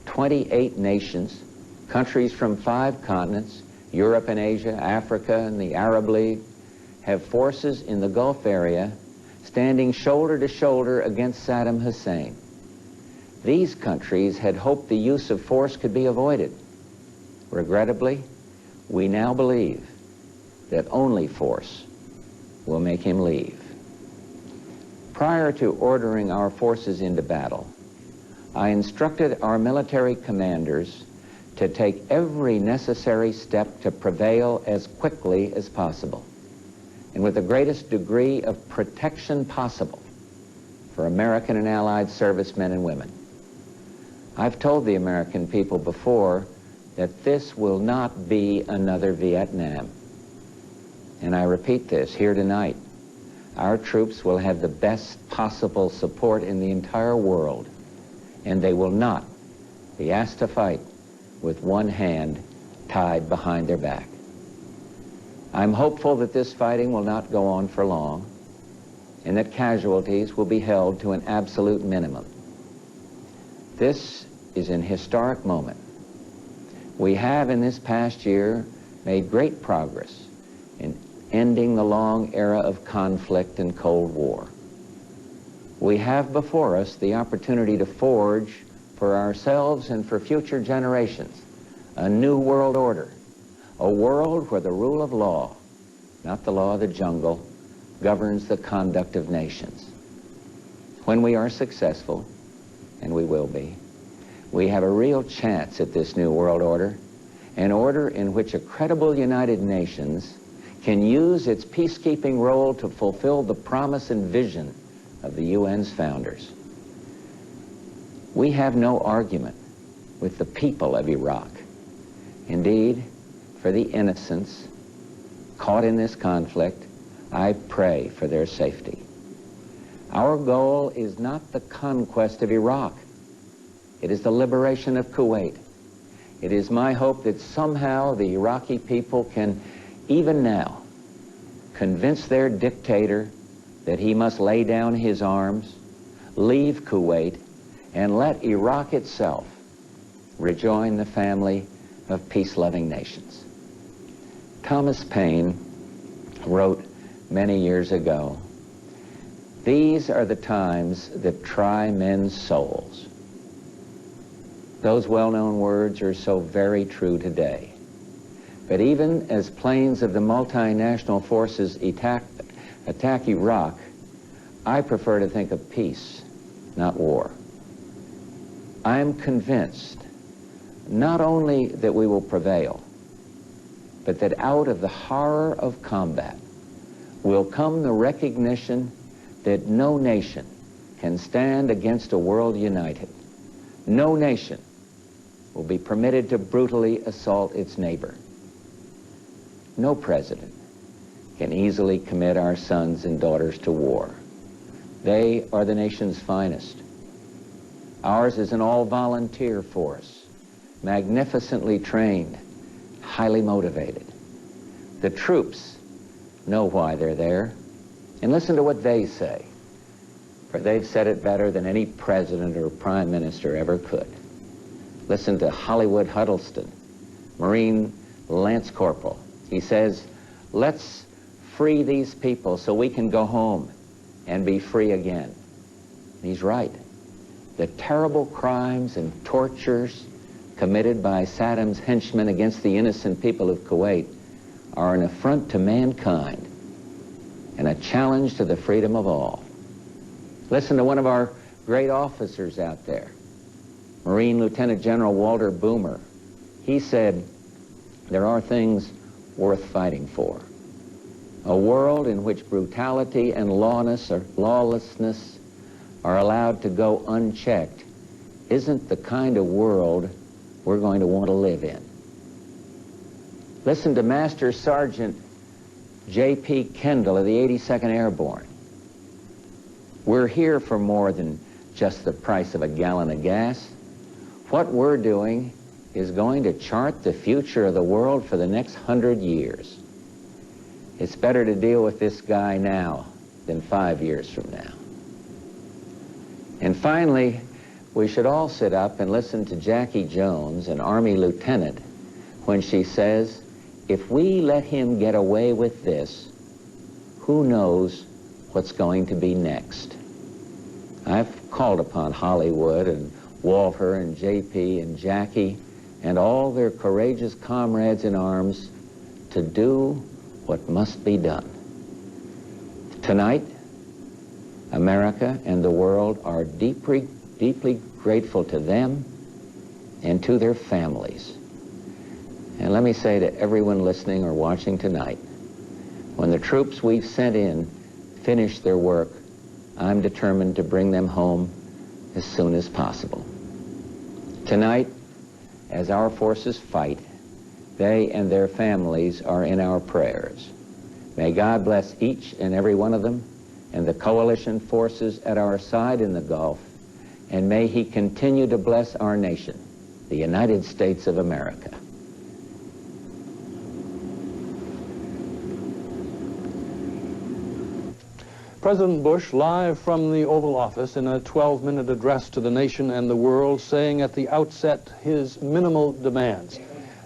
28 nations, countries from 5 continents, Europe and Asia, Africa and the Arab League, have forces in the Gulf area standing shoulder to shoulder against Saddam Hussein. These countries had hoped the use of force could be avoided. Regrettably, we now believe that only force will make him leave. Prior to ordering our forces into battle, I instructed our military commanders to take every necessary step to prevail as quickly as possible and with the greatest degree of protection possible for American and Allied servicemen and women. I've told the American people before that this will not be another Vietnam. And I repeat this here tonight. Our troops will have the best possible support in the entire world, and they will not be asked to fight with one hand tied behind their back. I'm hopeful that this fighting will not go on for long, and that casualties will be held to an absolute minimum. This is an historic moment. We have in this past year made great progress in ending the long era of conflict and Cold War. We have before us the opportunity to forge for ourselves and for future generations a new world order, a world where the rule of law, not the law of the jungle, governs the conduct of nations. When we are successful, and we will be, we have a real chance at this new world order, an order in which a credible United Nations can use its peacekeeping role to fulfill the promise and vision of the UN's founders. We have no argument with the people of Iraq. Indeed, for the innocents caught in this conflict, I pray for their safety. Our goal is not the conquest of Iraq. It is the liberation of Kuwait. It is my hope that somehow the Iraqi people can, even now, convince their dictator that he must lay down his arms, leave Kuwait, and let Iraq itself rejoin the family of peace-loving nations. Thomas Paine wrote many years ago, "These are the times that try men's souls." Those well-known words are so very true today. But even as planes of the multinational forces attack Iraq, I prefer to think of peace, not war. I am convinced not only that we will prevail, but that out of the horror of combat will come the recognition that no nation can stand against a world united. No nation will be permitted to brutally assault its neighbor. No president can easily commit our sons and daughters to war. They are the nation's finest. Ours is an all-volunteer force, magnificently trained, highly motivated. The troops know why they're there, and listen to what they say, for they've said it better than any president or prime minister ever could. Listen to Hollywood Huddleston, Marine Lance Corporal. He says, "Let's free these people so we can go home and be free again." And he's right. The terrible crimes and tortures committed by Saddam's henchmen against the innocent people of Kuwait are an affront to mankind and a challenge to the freedom of all. Listen to one of our great officers out there, Marine Lieutenant General Walter Boomer. He said, there are things worth fighting for. A world in which brutality and lawlessness are allowed to go unchecked isn't the kind of world we're going to want to live in. Listen to Master Sergeant J.P. Kendall of the 82nd Airborne. We're here for more than just the price of a gallon of gas. What we're doing is going to chart the future of the world for the next 100 years. It's better to deal with this guy now than 5 years from now. And finally, we should all sit up and listen to Jackie Jones, an Army lieutenant, when she says, if we let him get away with this, who knows what's going to be next? I've called upon Hollywood and Walter and JP and Jackie and all their courageous comrades in arms to do what must be done. Tonight, America and the world are deeply, deeply grateful to them and to their families. And let me say to everyone listening or watching tonight, when the troops we've sent in finish their work, I'm determined to bring them home as soon as possible. Tonight, as our forces fight, they and their families are in our prayers. May God bless each and every one of them and the coalition forces at our side in the Gulf, and may he continue to bless our nation, the United States of America. President Bush, live from the Oval Office in a 12-minute address to the nation and the world, saying at the outset his minimal demands.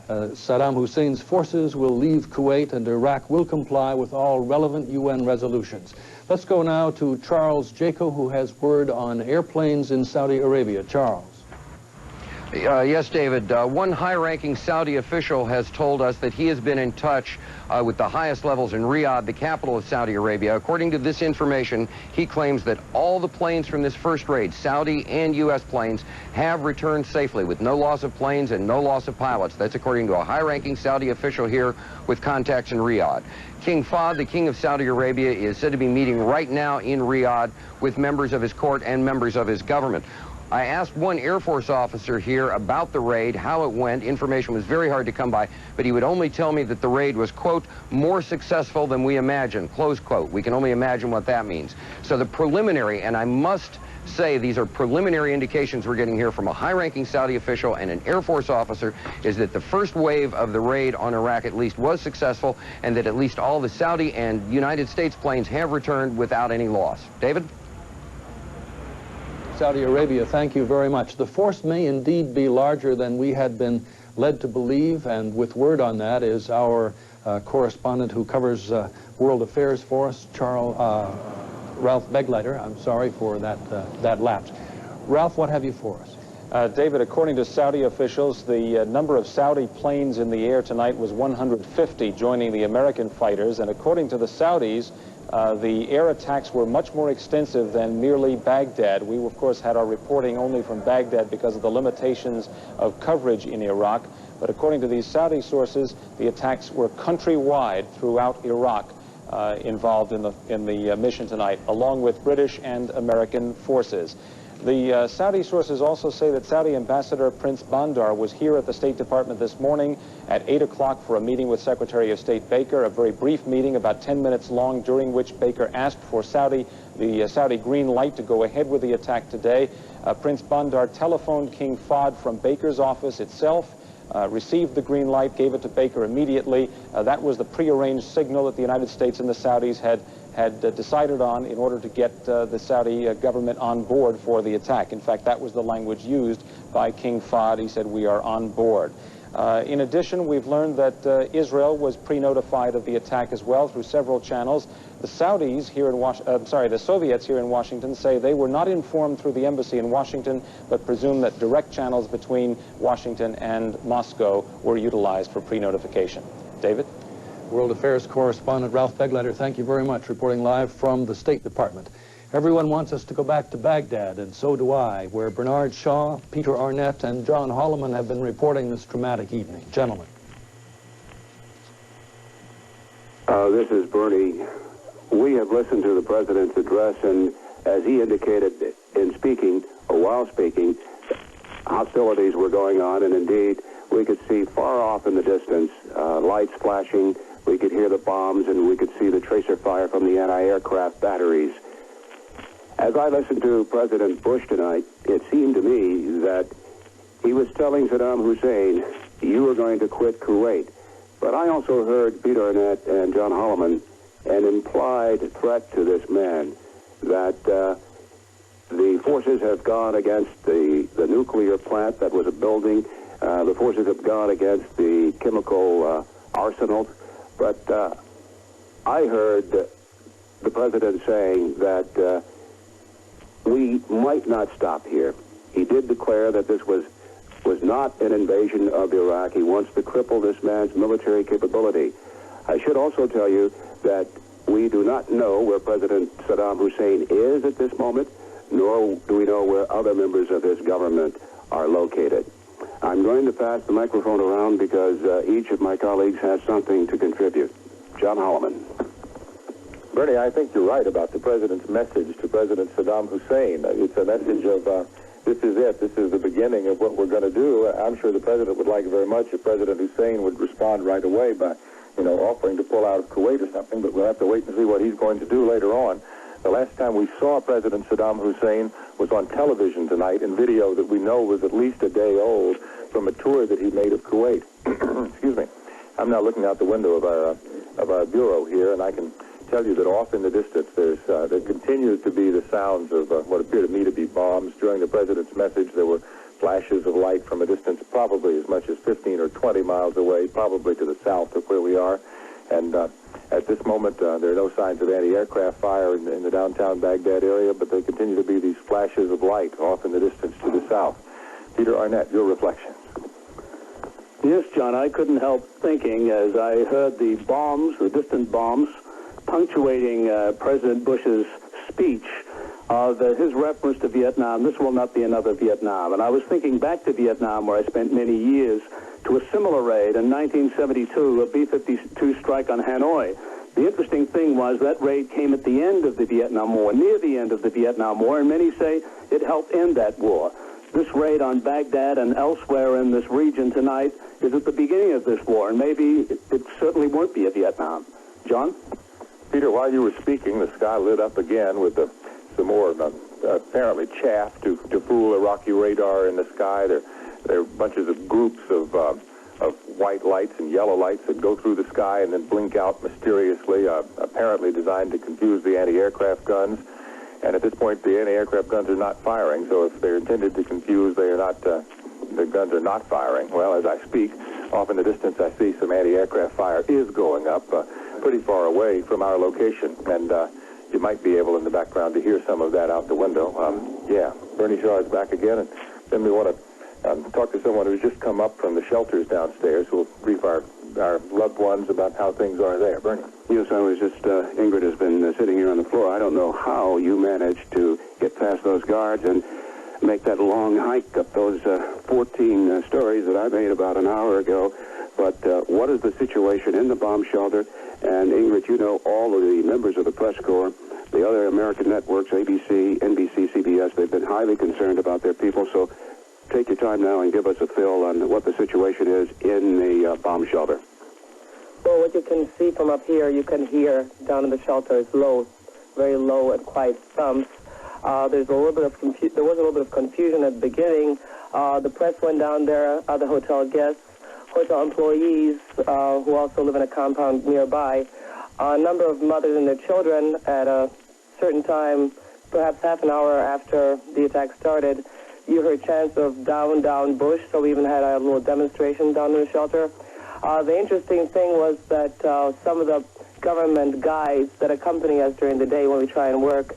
Saddam Hussein's forces will leave Kuwait and Iraq will comply with all relevant UN resolutions. Let's go now to Charles Jaco, who has word on airplanes in Saudi Arabia. Charles. Yes, David. One high-ranking Saudi official has told us that he has been in touch with the highest levels in Riyadh, the capital of Saudi Arabia. According to this information, he claims that all the planes from this first raid, Saudi and U.S. planes, have returned safely with no loss of planes and no loss of pilots. That's according to a high-ranking Saudi official here with contacts in Riyadh. King Fahd, the King of Saudi Arabia, is said to be meeting right now in Riyadh with members of his court and members of his government. I asked one Air Force officer here about the raid, how it went. Information was very hard to come by, but he would only tell me that the raid was, quote, more successful than we imagined, close quote. We can only imagine what that means. So the preliminary, and I must say these are preliminary indications we're getting here from a high-ranking Saudi official and an Air Force officer, is that the first wave of the raid on Iraq at least was successful, and that at least all the Saudi and United States planes have returned without any loss. David? Saudi Arabia, thank you very much. The force may indeed be larger than we had been led to believe, and with word on that is our correspondent who covers world affairs for us, Ralph Begleiter. I'm sorry for that lapse. Ralph, what have you for us? David, according to Saudi officials, the number of Saudi planes in the air tonight was 150, joining the American fighters, and according to the Saudis, the air attacks were much more extensive than merely Baghdad. We, of course, had our reporting only from Baghdad because of the limitations of coverage in Iraq. But according to these Saudi sources, the attacks were countrywide throughout Iraq involved in the mission tonight, along with British and American forces. The Saudi sources also say that Saudi Ambassador Prince Bandar was here at the State Department this morning at 8 o'clock for a meeting with Secretary of State Baker, a very brief meeting, about 10 minutes long, during which Baker asked for the Saudi green light to go ahead with the attack today. Prince Bandar telephoned King Fahd from Baker's office itself, received the green light, gave it to Baker immediately. That was the prearranged signal that the United States and the Saudis had decided on in order to get the Saudi government on board for the attack. In fact, that was the language used by King Fahd. He said, "We are on board." In addition, we've learned that Israel was pre-notified of the attack as well through several channels. The Saudis here in the Soviets here in Washington say they were not informed through the embassy in Washington, but presume that direct channels between Washington and Moscow were utilized for pre-notification. David? World Affairs correspondent Ralph Begleiter, thank you very much, reporting live from the State Department. Everyone wants us to go back to Baghdad, and so do I, where Bernard Shaw, Peter Arnett, and John Holloman have been reporting this dramatic evening. Gentlemen. This is Bernie. We have listened to the President's address, and as he indicated in speaking, or while speaking, hostilities were going on, and indeed, we could see far off in the distance lights flashing. We could hear the bombs, and we could see the tracer fire from the anti-aircraft batteries. As I listened to President Bush tonight, it seemed to me that he was telling Saddam Hussein, you are going to quit Kuwait. But I also heard Peter Arnett and John Holloman an implied threat to this man that the forces have gone against the nuclear plant that was a building. The forces have gone against the chemical arsenal. But I heard the President saying that we might not stop here. He did declare that this was not an invasion of Iraq. He wants to cripple this man's military capability. I should also tell you that we do not know where President Saddam Hussein is at this moment, nor do we know where other members of his government are located. I'm going to pass the microphone around because each of my colleagues has something to contribute. John Holloman. Bernie, I think you're right about the President's message to President Saddam Hussein. It's a message of this is it. This is the beginning of what we're going to do. I'm sure the President would like it very much if President Hussein would respond right away by, offering to pull out of Kuwait or something, but we'll have to wait and see what he's going to do later on. The last time we saw President Saddam Hussein was on television tonight in video that we know was at least a day old from a tour that he made of Kuwait. Excuse me. I'm now looking out the window of our bureau here, and I can tell you that off in the distance there continues to be the sounds of what appear to me to be bombs. During the President's message, there were flashes of light from a distance probably as much as 15 or 20 miles away, probably to the south of where we are. And at this moment, there are no signs of anti-aircraft fire in the downtown Baghdad area, but there continue to be these flashes of light off in the distance to the south. Peter Arnett, your reflections. Yes, John, I couldn't help thinking as I heard the bombs, the distant bombs, punctuating President Bush's speech, that his reference to Vietnam, this will not be another Vietnam. And I was thinking back to Vietnam, where I spent many years, to a similar raid in 1972, a B-52 strike on Hanoi. The interesting thing was that raid came at the end of the Vietnam War, near the end of the Vietnam War, and many say it helped end that war. This raid on Baghdad and elsewhere in this region tonight is at the beginning of this war, and maybe it certainly won't be a Vietnam. John? Peter, while you were speaking, the sky lit up again with some more apparently chaff to fool Iraqi radar in the sky. There are bunches of groups of white lights and yellow lights that go through the sky and then blink out mysteriously, apparently designed to confuse the anti-aircraft guns. And at this point, the anti-aircraft guns are not firing, so if they're intended to confuse, they are not. The guns are not firing. Well, as I speak, off in the distance, I see some anti-aircraft fire is going up pretty far away from our location, and you might be able in the background to hear some of that out the window. Yeah, Bernie Shaw is back again, and then we want to talk to someone who's just come up from the shelters downstairs who will brief our loved ones about how things are there. Bernie. Yes, I was just, Ingrid has been sitting here on the floor. I don't know how you managed to get past those guards and make that long hike up those 14 stories that I made about an hour ago. But what is the situation in the bomb shelter? And Ingrid, you know all of the members of the press corps, the other American networks, ABC, NBC, CBS, they've been highly concerned about their people. So take your time now and give us a fill on what the situation is in the bomb shelter. Well, what you can see from up here, you can hear down in the shelter is low, very low and quiet thumps. There was a little bit of confusion at the beginning. The press went down there, other hotel guests, hotel employees who also live in a compound nearby. A number of mothers and their children at a certain time, perhaps half an hour after the attack started, you heard chants of down, down, Bush, so we even had a little demonstration down in the shelter. The interesting thing was that some of the government guides that accompany us during the day when we try and work,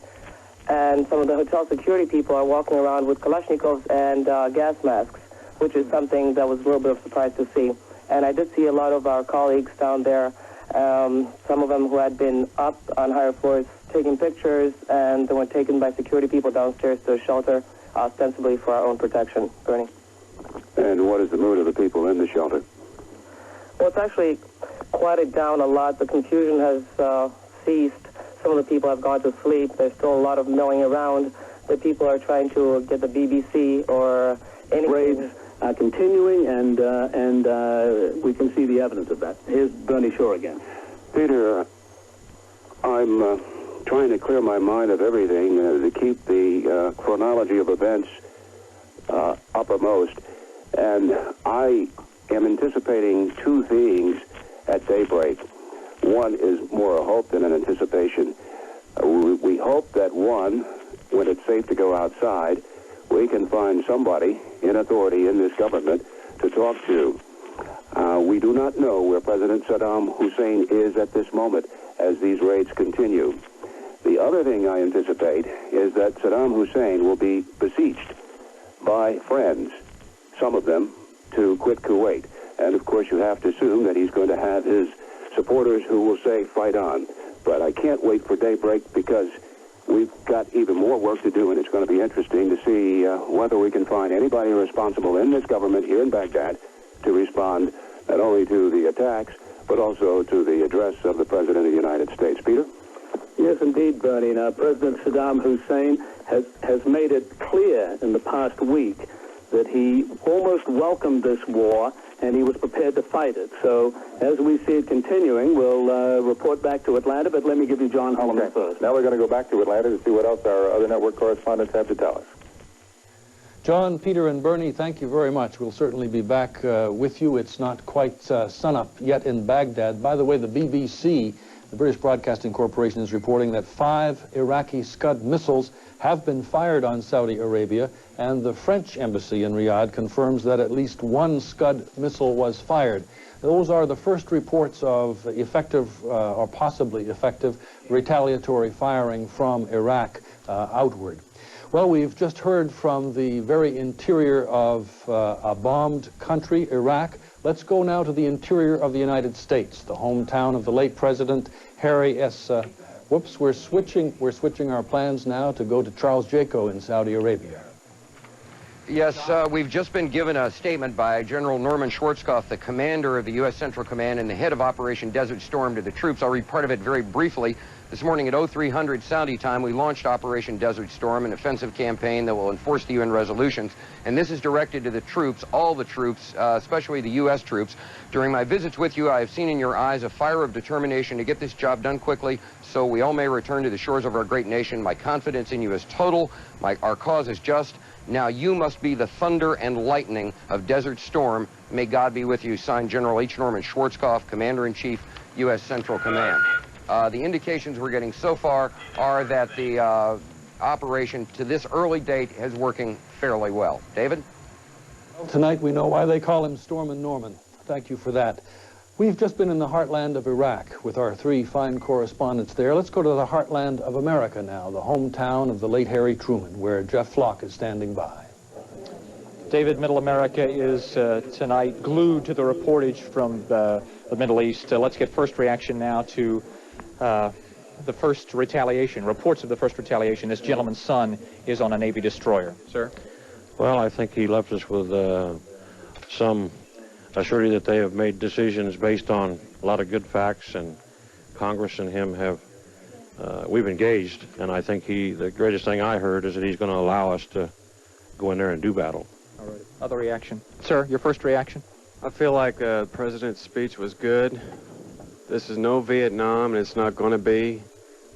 and some of the hotel security people are walking around with Kalashnikovs and gas masks, which is something that was a little bit of a surprise to see. And I did see a lot of our colleagues down there, some of them who had been up on higher floors taking pictures, and they were taken by security people downstairs to a shelter, ostensibly for our own protection. Bernie. And what is the mood of the people in the shelter? Well, it's actually quieted down a lot. The confusion has ceased. Some of the people have gone to sleep. There's still a lot of milling around. The people are trying to get the BBC or any raids continuing, and we can see the evidence of that. Here's Bernie Shore again. Peter, I'm trying to clear my mind of everything to keep the chronology of events uppermost, and I am anticipating two things at daybreak. One is more a hope than an anticipation. We hope that, one, when it's safe to go outside, we can find somebody in authority in this government to talk to. We do not know where President Saddam Hussein is at this moment as these raids continue. The other thing I anticipate is that Saddam Hussein will be beseeched by friends, some of them, to quit Kuwait. And, of course, you have to assume that he's going to have his supporters who will say, fight on. But I can't wait for daybreak because we've got even more work to do, and it's going to be interesting to see whether we can find anybody responsible in this government here in Baghdad to respond not only to the attacks, but also to the address of the President of the United States. Peter? Yes, indeed, Bernie. Now, President Saddam Hussein has made it clear in the past week that he almost welcomed this war and he was prepared to fight it. So as we see it continuing, we'll report back to Atlanta, but let me give you John Holloman first. Now we're going to go back to Atlanta to see what else our other network correspondents have to tell us. John, Peter, and Bernie, thank you very much. We'll certainly be back with you. It's not quite sunup yet in Baghdad. By the way, the BBC, the British Broadcasting Corporation, is reporting that 5 Iraqi Scud missiles have been fired on Saudi Arabia, and the French embassy in Riyadh confirms that at least 1 Scud missile was fired. Those are the first reports of effective or possibly effective retaliatory firing from Iraq outward. Well, we've just heard from the very interior of a bombed country, Iraq. Let's go now to the interior of the United States, the hometown of the late President Harry S. Whoops, we're switching our plans now to go to Charles Jaco in Saudi Arabia. Yes, we've just been given a statement by General Norman Schwarzkopf, the commander of the U.S. Central Command and the head of Operation Desert Storm, to the troops. I'll read part of it very briefly. This morning at 0300 Saudi time, we launched Operation Desert Storm, an offensive campaign that will enforce the UN resolutions. And this is directed to the troops, all the troops, especially the U.S. troops. During my visits with you, I have seen in your eyes a fire of determination to get this job done quickly so we all may return to the shores of our great nation. My confidence in you is total. Our cause is just. Now you must be the thunder and lightning of Desert Storm. May God be with you. Signed, General H. Norman Schwarzkopf, Commander-in-Chief, U.S. Central Command. The indications we're getting so far are that the operation to this early date is working fairly well. David? Well, tonight we know why they call him Stormin' Norman. Thank you for that. We've just been in the heartland of Iraq with our 3 fine correspondents there. Let's go to the heartland of America now, the hometown of the late Harry Truman, where Jeff Flock is standing by. David, Middle America is tonight glued to the reportage from the Middle East. Let's get first reaction now to the first retaliation, reports of the first retaliation. This gentleman's son is on a Navy destroyer. Sir? Well, I think he left us with some assurity that they have made decisions based on a lot of good facts, and Congress and him have, we've engaged, and I think the greatest thing I heard is that he's going to allow us to go in there and do battle. All right. Other reaction? Sir, your first reaction? I feel like the president's speech was good. This is no Vietnam, and it's not going to be.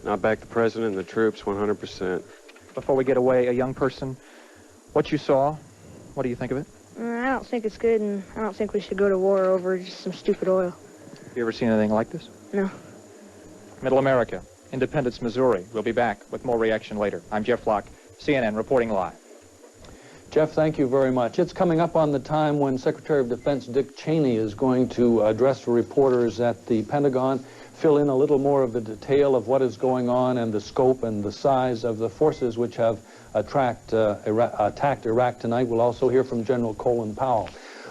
I back the president and the troops 100%. Before we get away, a young person, what you saw, what do you think of it? I don't think it's good, and I don't think we should go to war over just some stupid oil. Have you ever seen anything like this? No. Middle America, Independence, Missouri. We'll be back with more reaction later. I'm Jeff Flock, CNN, reporting live. Jeff, thank you very much. It's coming up on the time when Secretary of Defense Dick Cheney is going to address reporters at the Pentagon, fill in a little more of the detail of what is going on and the scope and the size of the forces which have attacked Iraq tonight. We'll also hear from General Colin Powell.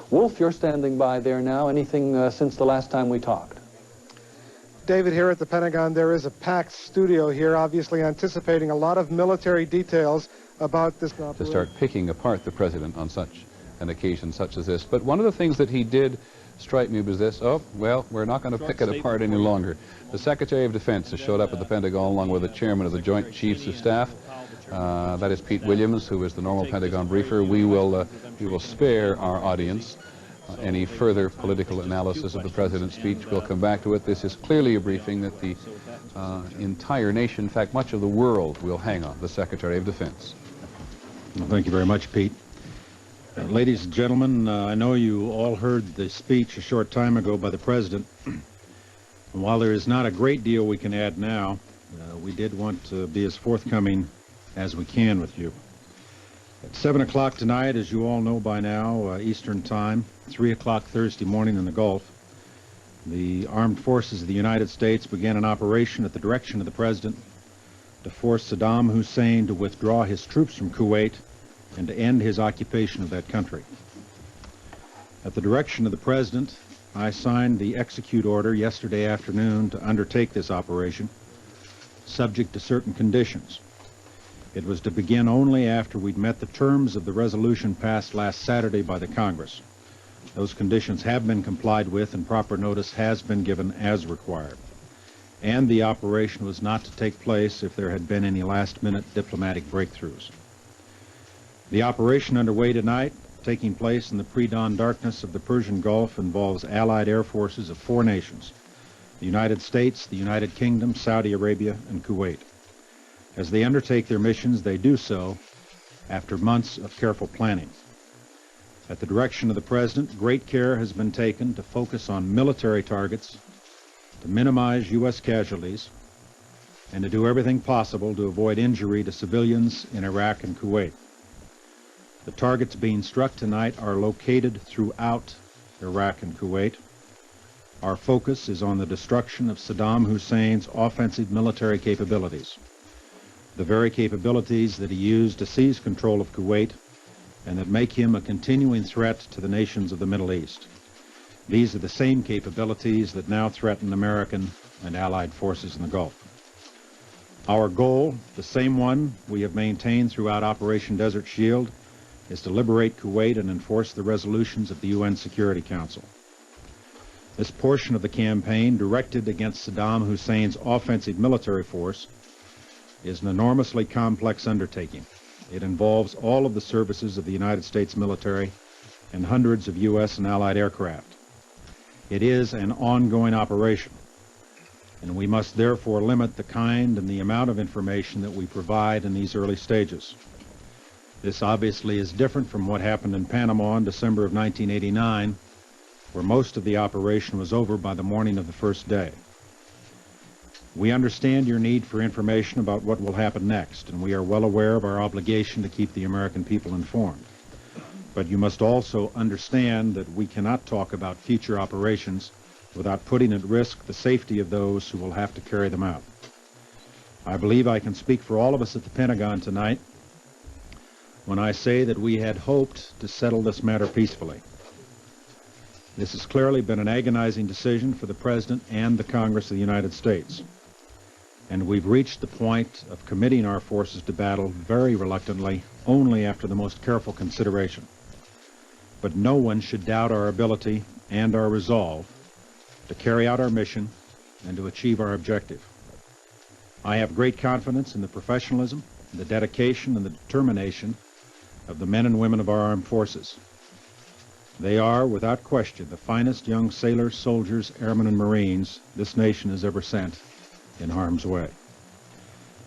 Wolf, you're standing by there now. Anything since the last time we talked? David, here at the Pentagon, there is a packed studio here, obviously anticipating a lot of military details about this operation. To start picking apart the president on such an occasion such as this. But one of the things that he did strike me was this: oh, well, we're not going to pick it apart any longer. The Secretary of Defense has showed up at the Pentagon along with the chairman of the Joint Chiefs of Staff. That is Pete Williams, who is the normal Pentagon briefer. We will spare our audience any further political analysis of the president's speech. We'll come back to it. This is clearly a briefing that the entire nation, in fact, much of the world, will hang on the Secretary of Defense. Well, thank you very much, Pete. Ladies and gentlemen, I know you all heard the speech a short time ago by the president. And while there is not a great deal we can add now, we did want to be as forthcoming as we can with you. At 7 o'clock tonight, as you all know by now, Eastern Time, 3 o'clock Thursday morning in the Gulf, the armed forces of the United States began an operation at the direction of the president to force Saddam Hussein to withdraw his troops from Kuwait and to end his occupation of that country. At the direction of the president, I signed the execute order yesterday afternoon to undertake this operation, subject to certain conditions. It was to begin only after we'd met the terms of the resolution passed last Saturday by the Congress. Those conditions have been complied with and proper notice has been given as required. And the operation was not to take place if there had been any last-minute diplomatic breakthroughs. The operation underway tonight, taking place in the pre-dawn darkness of the Persian Gulf, involves Allied air forces of 4 nations: the United States, the United Kingdom, Saudi Arabia, and Kuwait. As they undertake their missions, they do so after months of careful planning. At the direction of the President, great care has been taken to focus on military targets, to minimize U.S. casualties, and to do everything possible to avoid injury to civilians in Iraq and Kuwait. The targets being struck tonight are located throughout Iraq and Kuwait. Our focus is on the destruction of Saddam Hussein's offensive military capabilities, the very capabilities that he used to seize control of Kuwait and that make him a continuing threat to the nations of the Middle East. These are the same capabilities that now threaten American and Allied forces in the Gulf. Our goal, the same one we have maintained throughout Operation Desert Shield, is to liberate Kuwait and enforce the resolutions of the UN Security Council. This portion of the campaign, directed against Saddam Hussein's offensive military force, is an enormously complex undertaking. It involves all of the services of the United States military and hundreds of U.S. and Allied aircraft. It is an ongoing operation, and we must therefore limit the kind and the amount of information that we provide in these early stages. This obviously is different from what happened in Panama in December of 1989, where most of the operation was over by the morning of the first day. We understand your need for information about what will happen next, and we are well aware of our obligation to keep the American people informed. But you must also understand that we cannot talk about future operations without putting at risk the safety of those who will have to carry them out. I believe I can speak for all of us at the Pentagon tonight when I say that we had hoped to settle this matter peacefully. This has clearly been an agonizing decision for the President and the Congress of the United States. And we've reached the point of committing our forces to battle very reluctantly, only after the most careful consideration. But no one should doubt our ability and our resolve to carry out our mission and to achieve our objective. I have great confidence in the professionalism, the dedication, and the determination of the men and women of our armed forces. They are, without question, the finest young sailors, soldiers, airmen, and Marines this nation has ever sent in harm's way.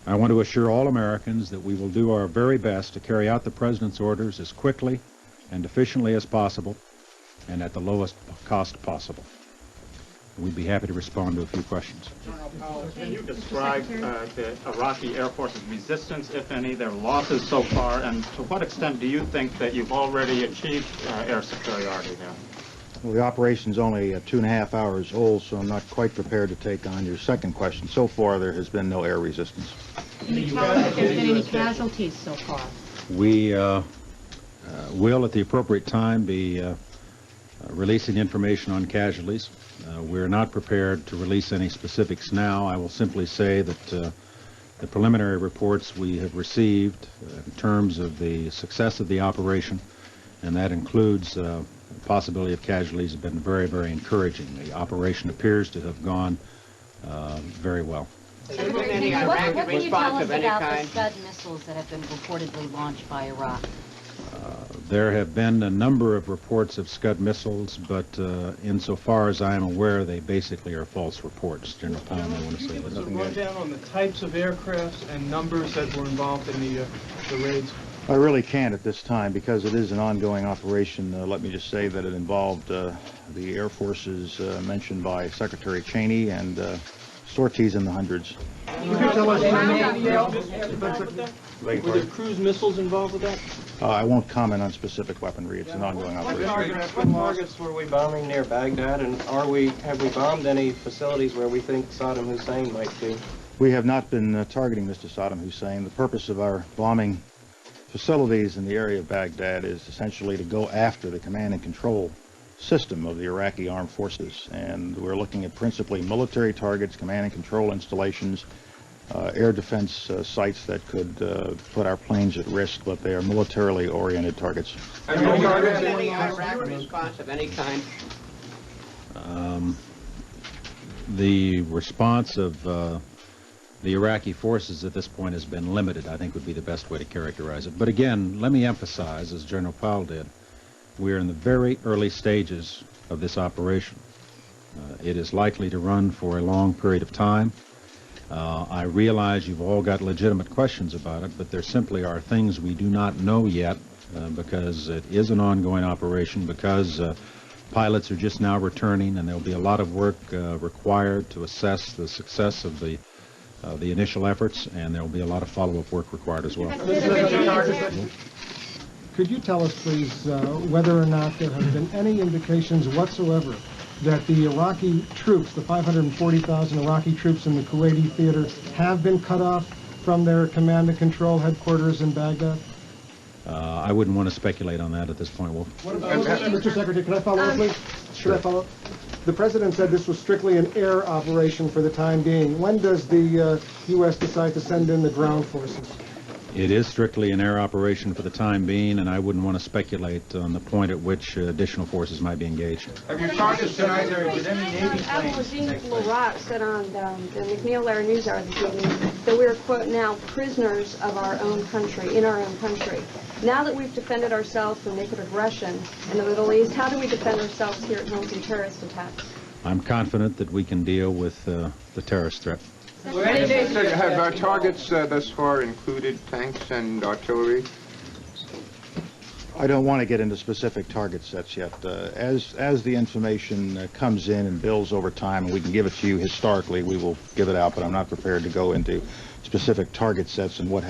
I want to assure all Americans that we will do our very best to carry out the President's orders as quickly and efficiently as possible and at the lowest cost possible. We'd be happy to respond to a few questions. General Powell, can you describe the Iraqi Air Force's resistance, if any, their losses so far, and to what extent do you think that you've already achieved air superiority there? Well, the operation's only 2.5 hours old, so I'm not quite prepared to take on your second question. So far, there has been no air resistance. Can you tell us if there's been any casualties so far? We will, at the appropriate time, be releasing information on casualties. We're not prepared to release any specifics now. I will simply say that the preliminary reports we have received in terms of the success of the operation, and that includes the possibility of casualties, have been very, very encouraging. The operation appears to have gone very well. What can you tell us about the Scud missiles that have been reportedly launched by Iraq? There have been a number of reports of Scud missiles, but insofar as I am aware, they basically are false reports. General Powell may want to say a rundown on the types of aircrafts and numbers that were involved in the raids? I really can't at this time because it is an ongoing operation. Let me just say that it involved the Air Forces mentioned by Secretary Cheney and sorties in the hundreds. Could you tell us were there cruise missiles involved with that? I won't comment on specific weaponry. It's an ongoing operation. What targets were we bombing near Baghdad, and have we bombed any facilities where we think Saddam Hussein might be? We have not been targeting Mr. Saddam Hussein. The purpose of our bombing facilities in the area of Baghdad is essentially to go after the command and control system of the Iraqi armed forces, and we're looking at principally military targets, command and control installations, air defense sites that could put our planes at risk, but they are militarily oriented targets. Have you heard of any Iraq response of any kind? The response of the Iraqi forces at this point has been limited, I think would be the best way to characterize it. But again, let me emphasize, as General Powell did, we're in the very early stages of this operation. It is likely to run for a long period of time. I realize you've all got legitimate questions about it, but there simply are things we do not know yet because it is an ongoing operation, because pilots are just now returning, and there'll be a lot of work required to assess the success of the initial efforts, and there will be a lot of follow-up work required as well. Could you tell us, please, whether or not there have been any indications whatsoever that the Iraqi troops, the 540,000 Iraqi troops in the Kuwaiti theater, have been cut off from their command and control headquarters in Baghdad? I wouldn't want to speculate on that at this point. Mr. Secretary, can I follow up, please? Sure. Can I follow up? The President said this was strictly an air operation for the time being. When does the U.S. decide to send in the ground forces? It is strictly an air operation for the time being, and I wouldn't want to speculate on the point at which additional forces might be engaged. Have your targets tonight, or did any Navy planes take place? Said on the McNeil-Lehrer News Hour this evening that we are, quote, now prisoners of our own country, in our own country. Now that we've defended ourselves from naked aggression in the Middle East, how do we defend ourselves here at home from terrorist attacks? I'm confident that we can deal with the terrorist threat. Have our targets thus far included tanks and artillery? I don't want to get into specific target sets yet. As the information comes in and builds over time, and we can give it to you historically, we will give it out, but I'm not prepared to go into specific target sets and what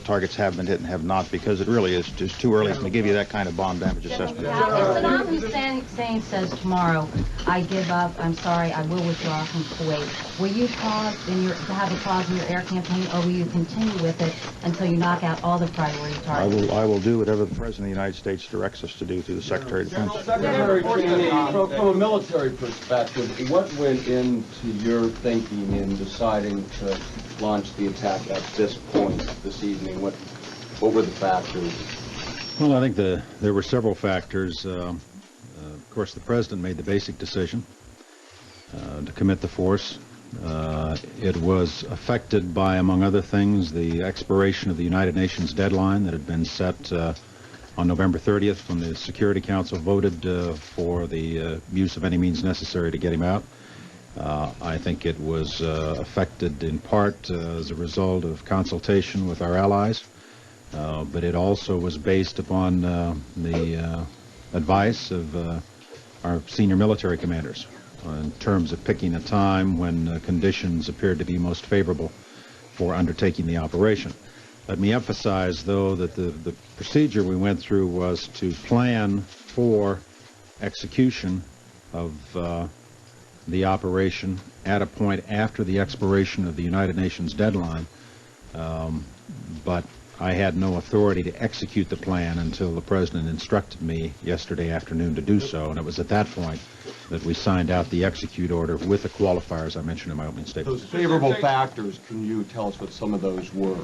targets have been hit and have not, because it really is just too early to give you that kind of bomb damage assessment. If Saddam Hussein says tomorrow, I give up, I'm sorry, I will withdraw from Kuwait, will you pause to have a pause in your air campaign, or will you continue with it until you knock out all the priority targets? I will do whatever the President of the United States directs us to do through the Secretary of Defense. Secretary Cheney, from a military perspective, what went into your thinking in deciding to launch the attack at this point this evening? What were the factors? Well, I think there were several factors. Of course, the President made the basic decision to commit the force. It was affected by, among other things, the expiration of the United Nations deadline that had been set on November 30th when the Security Council voted for the use of any means necessary to get him out. I think it was affected in part as a result of consultation with our allies, but it also was based upon the advice of our senior military commanders in terms of picking a time when conditions appeared to be most favorable for undertaking the operation. Let me emphasize, though, that the procedure we went through was to plan for execution of the operation at a point after the expiration of the United Nations deadline, but I had no authority to execute the plan until the President instructed me yesterday afternoon to do so, and it was at that point that we signed out the execute order with the qualifiers I mentioned in my opening statement. Those favorable factors, can you tell us what some of those were?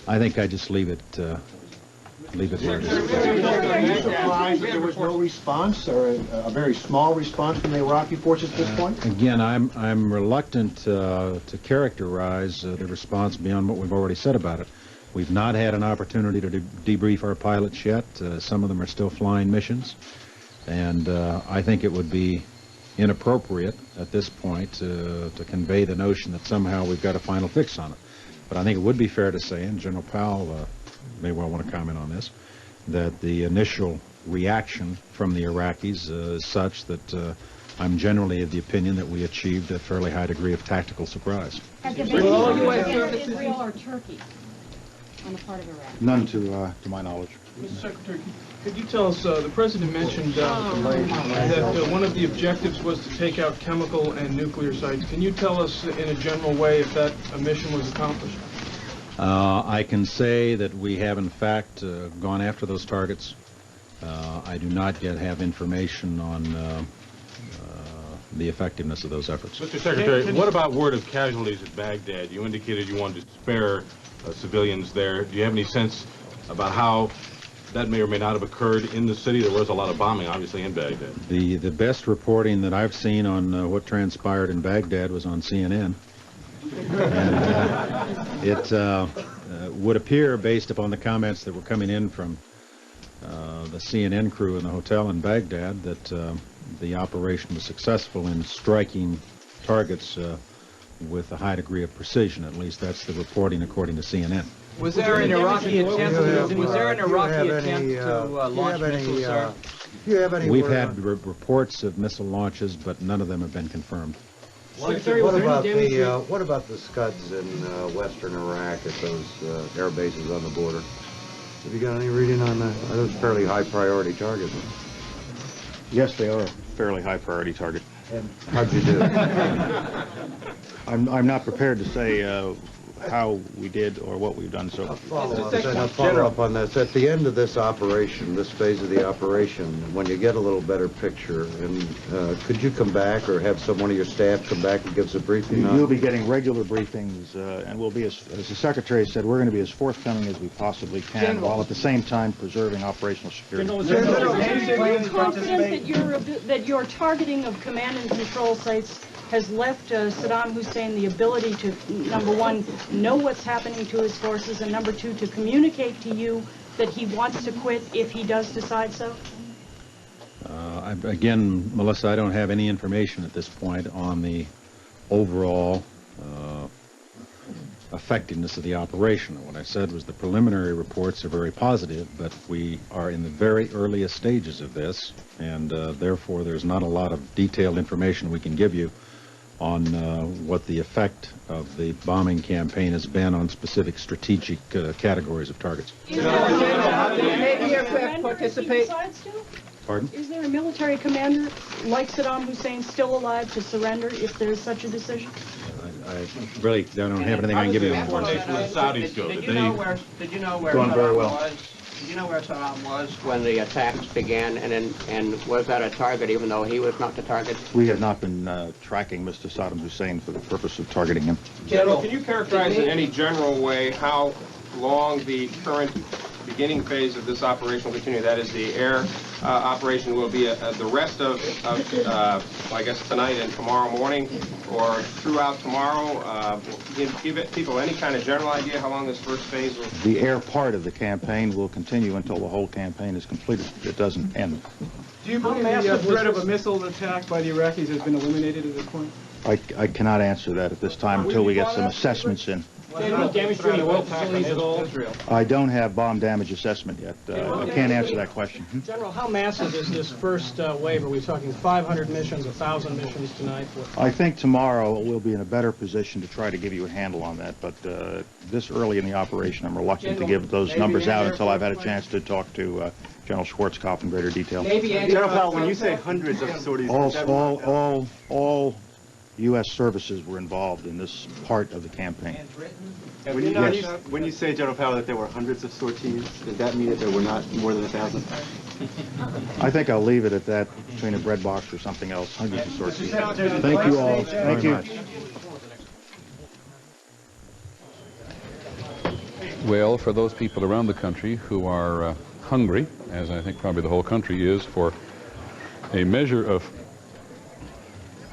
I think I just leave it where it is. Are you surprised that there was no response, or a very small response from the Iraqi forces at this point? Again, I'm reluctant to characterize the response beyond what we've already said about it. We've not had an opportunity to debrief our pilots yet. Some of them are still flying missions, and I think it would be inappropriate at this point to convey the notion that somehow we've got a final fix on it. But I think it would be fair to say, and General Powell may well want to comment on this, that the initial reaction from the Iraqis is such that I'm generally of the opinion that we achieved a fairly high degree of tactical surprise. Has there been any Israel or Turkey on the part of Iraq? None to my knowledge. Mr. Secretary, could you tell us, the President mentioned that one of the objectives was to take out chemical and nuclear sites. Can you tell us in a general way if that mission was accomplished? I can say that we have, in fact, gone after those targets. I do not yet have information on the effectiveness of those efforts. Mr. Secretary, what about word of casualties at Baghdad? You indicated you wanted to spare civilians there. Do you have any sense about how that may or may not have occurred in the city? There was a lot of bombing, obviously, in Baghdad. The best reporting that I've seen on what transpired in Baghdad was on CNN. And it would appear, based upon the comments that were coming in from the CNN crew in the hotel in Baghdad, that the operation was successful in striking targets with a high degree of precision. At least that's the reporting according to CNN. Was there an Iraqi attempt? To launch missiles, sir? Do you have any? We've had reports of missile launches, but none of them have been confirmed. What about the Scuds in western Iraq at those air bases on the border? Have you got any reading on that? Are those fairly high priority targets? Yes, they are a fairly high priority target. And how'd you do? I'm not prepared to say how we did or what we've done so far. I'll follow up on this. At the end of this operation, this phase of the operation, when you get a little better picture, and could you come back or have one of your staff come back and give us a briefing? You'll be getting regular briefings, and we'll be, as the Secretary said, we're going to be as forthcoming as we possibly can, while at the same time preserving operational security. Are you confident that your targeting of command and control sites has left Saddam Hussein the ability to, number one, know what's happening to his forces, and number two, to communicate to you that he wants to quit if he does decide so? Again, Melissa, I don't have any information at this point on the overall effectiveness of the operation. What I said was the preliminary reports are very positive, but we are in the very earliest stages of this, and therefore there's not a lot of detailed information we can give you on what the effect of the bombing campaign has been on specific strategic categories of targets. Is there a Navy aircraft participate? Pardon? Is there a military commander like Saddam Hussein still alive to surrender if there's such a decision? I really don't have anything I can give you on that. Saudis go. Did you know where Going very well. Did you know where Saddam was when the attacks began, and was that a target even though he was not the target? We have not been tracking Mr. Saddam Hussein for the purpose of targeting him. General, can you characterize in any general way how long the current beginning phase of this operation will continue? That is, the air operation will be the rest of I guess, tonight and tomorrow morning, or throughout tomorrow? Give people any kind of general idea how long this first phase will... The air part of the campaign will continue until the whole campaign is completed. It doesn't end. Do you believe the threat of a missile attack by the Iraqis has been eliminated at this point? I cannot answer that at this time until we get some assessments in. Damage to any oil facilities at all? I don't have bomb damage assessment yet. I can't answer that question. General, how massive is this first wave? Are we talking 500 missions, 1,000 missions tonight? I think tomorrow we'll be in a better position to try to give you a handle on that, but this early in the operation I'm reluctant to give those numbers out until I've had a chance to talk to General Schwarzkopf in greater detail. General Powell, when you say hundreds of sorties... All U.S. services were involved in this part of the campaign. When you say, General Powell, that there were hundreds of sorties, does that mean that there were not more than 1,000? I think I'll leave it at that, between a bread box or something else, hundreds of sorties. Thank you all very much. Well, for those people around the country who are hungry, as I think probably the whole country is, for a measure of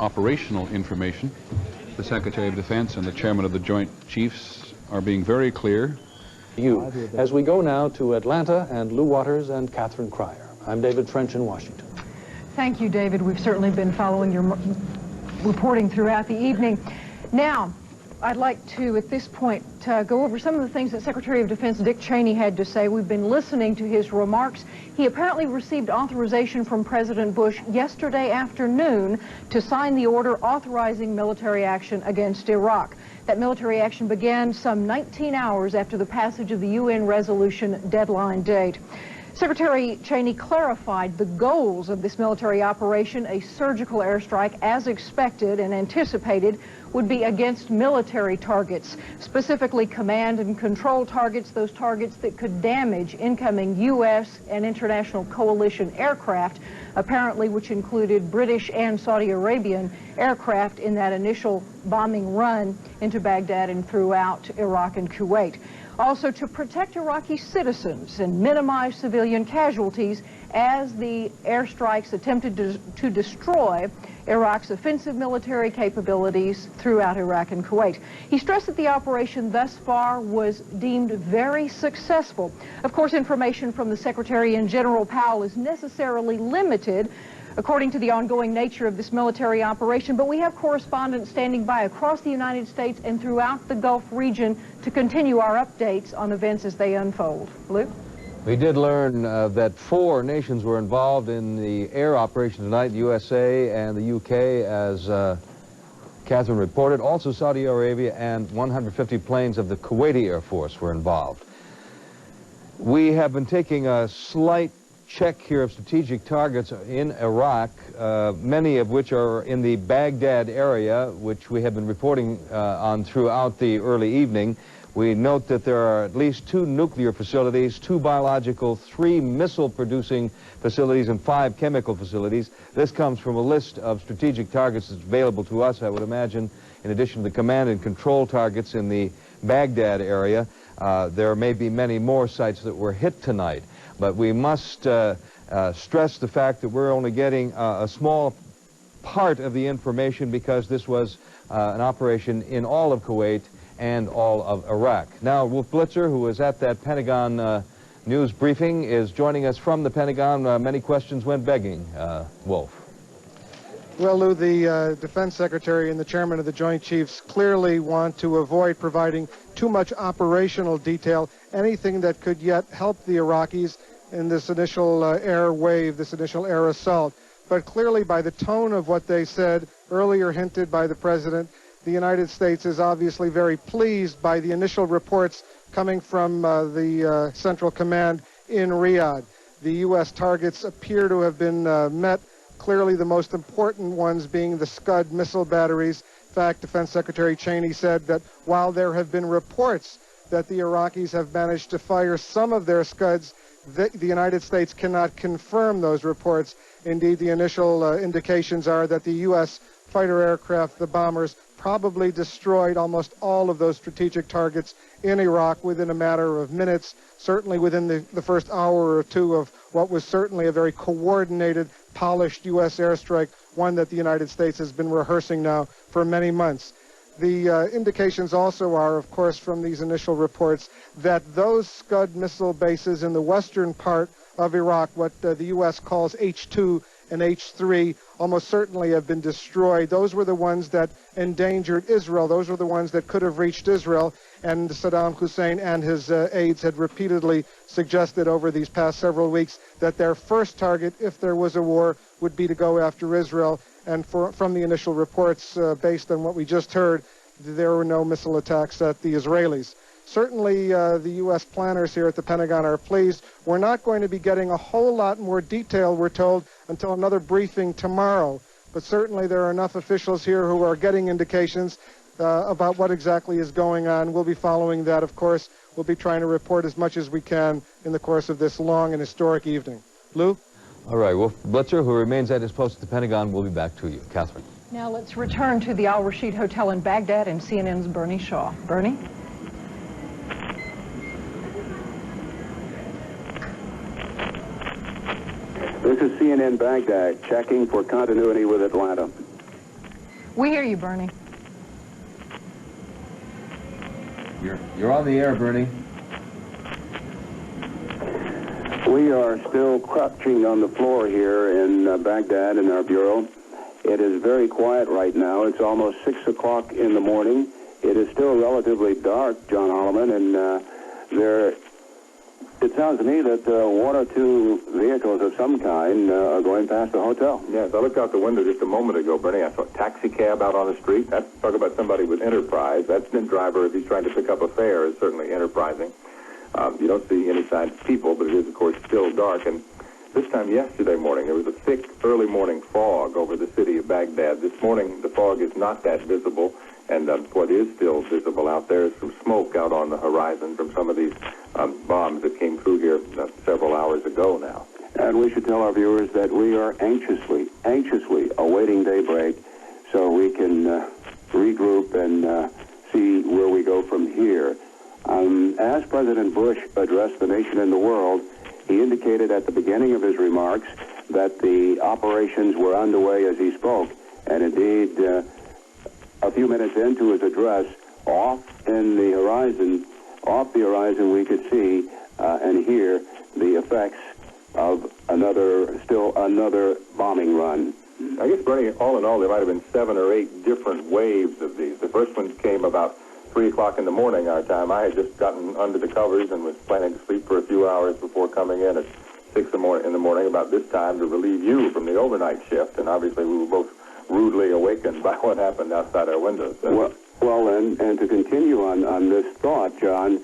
operational information, the Secretary of Defense and the Chairman of the Joint Chiefs are being very clear. As we go now to Atlanta and Lou Waters and Catherine Cryer. I'm David French in Washington. Thank you, David. We've certainly been following your reporting throughout the evening. Now, I'd like to, at this point, go over some of the things that Secretary of Defense Dick Cheney had to say. We've been listening to his remarks. He apparently received authorization from President Bush yesterday afternoon to sign the order authorizing military action against Iraq. That military action began some 19 hours after the passage of the UN resolution deadline date. Secretary Cheney clarified the goals of this military operation. A surgical airstrike, as expected and anticipated, would be against military targets, specifically command and control targets, those targets that could damage incoming U.S. and international coalition aircraft, apparently which included British and Saudi Arabian aircraft in that initial bombing run into Baghdad and throughout Iraq and Kuwait. Also to protect Iraqi citizens and minimize civilian casualties as the airstrikes attempted to destroy Iraq's offensive military capabilities throughout Iraq and Kuwait. He stressed that the operation thus far was deemed very successful. Of course, information from the Secretary and General Powell is necessarily limited according to the ongoing nature of this military operation, but we have correspondents standing by across the United States and throughout the Gulf region to continue our updates on events as they unfold. Luke? We did learn that 4 nations were involved in the air operation tonight, the USA and the UK, as Catherine reported. Also Saudi Arabia and 150 planes of the Kuwaiti Air Force were involved. We have been taking a slight check here of strategic targets in Iraq, many of which are in the Baghdad area, which we have been reporting on throughout the early evening. We note that there are at least 2 nuclear facilities, 2 biological, 3 missile-producing facilities, and 5 chemical facilities. This comes from a list of strategic targets that's available to us, I would imagine, in addition to the command and control targets in the Baghdad area. There may be many more sites that were hit tonight, but we must stress the fact that we're only getting a small part of the information because this was an operation in all of Kuwait and all of Iraq. Now, Wolf Blitzer, who was at that Pentagon news briefing, is joining us from the Pentagon. Many questions went begging. Wolf. Well, Lou, the Defense Secretary and the Chairman of the Joint Chiefs clearly want to avoid providing too much operational detail, anything that could yet help the Iraqis in this initial air wave, this initial air assault. But clearly, by the tone of what they said, earlier hinted by the President, the United States is obviously very pleased by the initial reports coming from the Central Command in Riyadh. The U.S. targets appear to have been met, clearly the most important ones being the Scud missile batteries. In fact, Defense Secretary Cheney said that while there have been reports that the Iraqis have managed to fire some of their Scuds, the United States cannot confirm those reports. Indeed, the initial indications are that the U.S. fighter aircraft, the bombers, probably destroyed almost all of those strategic targets in Iraq within a matter of minutes, certainly within the first hour or 2 of what was certainly a very coordinated, polished U.S. airstrike, one that the United States has been rehearsing now for many months. The indications also are, of course, from these initial reports, that those Scud missile bases in the western part of Iraq, what the U.S. calls H2 and H3, almost certainly have been destroyed. Those were the ones that endangered Israel. Those were the ones that could have reached Israel. And Saddam Hussein and his aides had repeatedly suggested over these past several weeks that their first target, if there was a war, would be to go after Israel. And from the initial reports, based on what we just heard, there were no missile attacks at the Israelis. Certainly, the U.S. planners here at the Pentagon are pleased. We're not going to be getting a whole lot more detail, we're told, until another briefing tomorrow. but certainly there are enough officials here who are getting indications about what exactly is going on. We'll be following that, of course. We'll be trying to report as much as we can in the course of this long and historic evening. Lou? All right, Wolf Blitzer, who remains at his post at the Pentagon, will be back to you. Catherine. Now let's return to the Al Rashid Hotel in Baghdad and CNN's Bernie Shaw. Bernie? This is CNN Baghdad, checking for continuity with Atlanta. We hear you, Bernie. You're on the air, Bernie. We are still crouching on the floor here in Baghdad in our bureau. It is very quiet right now. It's almost 6 o'clock in the morning. It is still relatively dark, John Holloman, and it sounds to me that one or two vehicles of some kind are going past the hotel. Yes, I looked out the window just a moment ago, Bernie. I saw a taxi cab out on the street. That's talk about somebody with enterprise. That driver, if he's trying to pick up a fare, is certainly enterprising. You don't see any signs of people, but it is, of course, still dark. And this time yesterday morning, there was a thick early morning fog over the city of Baghdad. This morning, the fog is not that visible. And what is still visible out there is some smoke out on the horizon from some of these bombs that came through here several hours ago now. And we should tell our viewers that we are anxiously awaiting daybreak so we can regroup and see where we go from here. As President Bush addressed the nation and the world, he indicated at the beginning of his remarks that the operations were underway as he spoke. And indeed, a few minutes into his address, off the horizon, we could see and hear the effects of another bombing run. I guess, Bernie, all in all, there might have been 7 or 8 different waves of these. The first one came about 3 o'clock in the morning our time. I had just gotten under the covers and was planning to sleep for a few hours before coming in at 6 in the morning about this time to relieve you from the overnight shift. And obviously we were both rudely awakened by what happened outside our windows. Well, and to continue on this thought, John,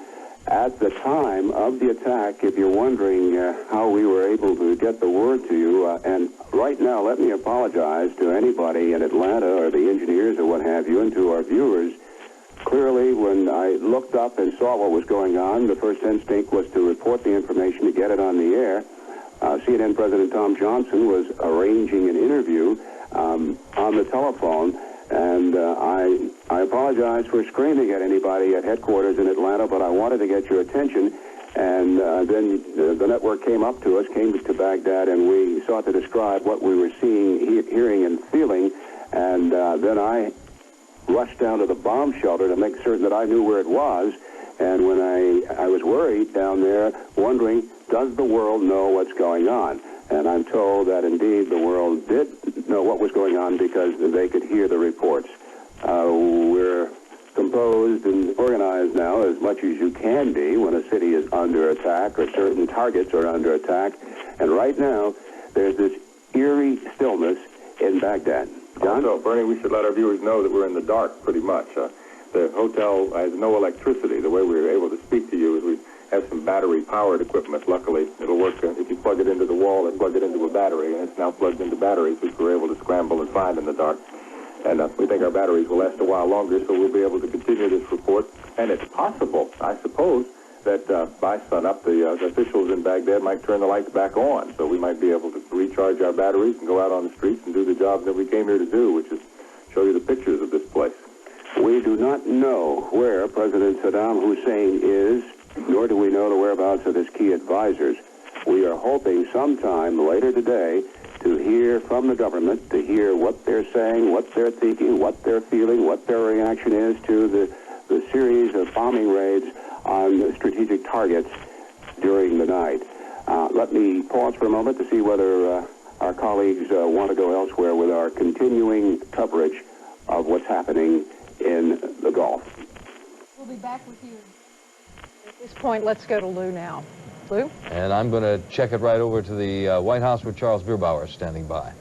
at the time of the attack, if you're wondering how we were able to get the word to you, and right now let me apologize to anybody in Atlanta or the engineers or what have you, and to our viewers. Clearly, when I looked up and saw what was going on, the first instinct was to report the information to get it on the air. CNN President Tom Johnson was arranging an interview on the telephone, and I apologize for screaming at anybody at headquarters in Atlanta, but I wanted to get your attention. And then the network came up to us, came to Baghdad, and we sought to describe what we were seeing, hearing, and feeling. And then I rushed down to the bomb shelter to make certain that I knew where it was. And when I was worried down there, wondering, does the world know what's going on? And I'm told that indeed the world did know what was going on because they could hear the reports. We're composed and organized now as much as you can be when a city is under attack or certain targets are under attack. And right now, there's this eerie stillness in Baghdad. John? Also, Bernie, we should let our viewers know that we're in the dark pretty much. The hotel has no electricity. The way we were able to speak to you is we have some battery-powered equipment. Luckily, it'll work if you plug it into the wall and plug it into a battery, and it's now plugged into batteries, which we're able to scramble and find in the dark. And we think our batteries will last a while longer, so we'll be able to continue this report. And it's possible, I suppose, that by sunup, the officials in Baghdad might turn the lights back on, so we might be able to recharge our batteries and go out on the streets and do the job that we came here to do, which is show you the pictures of this place. We do not know where President Saddam Hussein is, nor do we know the whereabouts of his key advisors. We are hoping sometime later today to hear from the government, to hear what they're saying, what they're thinking, what they're feeling, what their reaction is to the series of bombing raids on strategic targets during the night. Let me pause for a moment to see whether our colleagues want to go elsewhere with our continuing coverage of what's happening in the Gulf. We'll be back with you. At this point, let's go to Lou now. Lou? And I'm going to check it right over to the White House where Charles Bierbauer is standing by.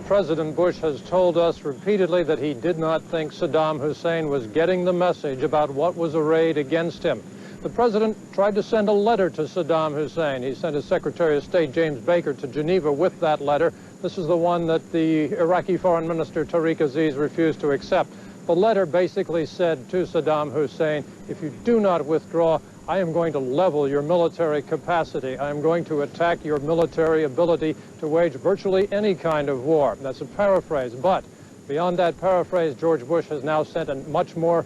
President Bush has told us repeatedly that he did not think Saddam Hussein was getting the message about what was arrayed against him. The president tried to send a letter to Saddam Hussein. He sent his Secretary of State, James Baker, to Geneva with that letter. This is the one that the Iraqi Foreign Minister Tariq Aziz refused to accept. The letter basically said to Saddam Hussein, if you do not withdraw, I am going to level your military capacity. I am going to attack your military ability to wage virtually any kind of war. That's a paraphrase, but beyond that paraphrase, George Bush has now sent a much more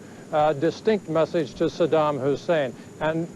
distinct message to Saddam Hussein. And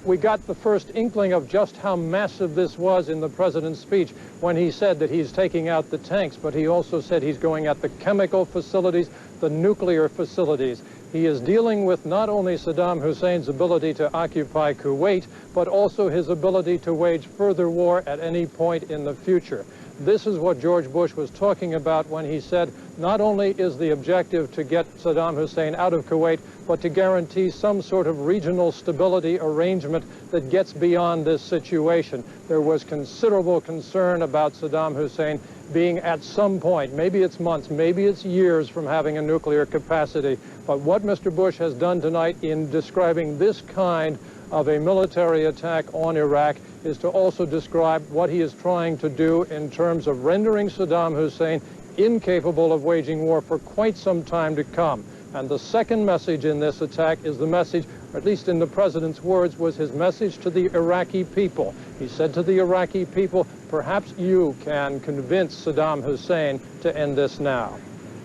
we got the first inkling of just how massive this was in the president's speech when he said that he's taking out the tanks, but he also said he's going at the chemical facilities, the nuclear facilities. He is dealing with not only Saddam Hussein's ability to occupy Kuwait, but also his ability to wage further war at any point in the future. This is what George Bush was talking about when he said not only is the objective to get Saddam Hussein out of Kuwait, but to guarantee some sort of regional stability arrangement that gets beyond this situation. There was considerable concern about Saddam Hussein being at some point, maybe it's months, maybe it's years from having a nuclear capacity. But what Mr. Bush has done tonight in describing this kind of a military attack on Iraq is to also describe what he is trying to do in terms of rendering Saddam Hussein incapable of waging war for quite some time to come. And the second message in this attack is the message, or at least in the president's words, was his message to the Iraqi people. He said to the Iraqi people, perhaps you can convince Saddam Hussein to end this now.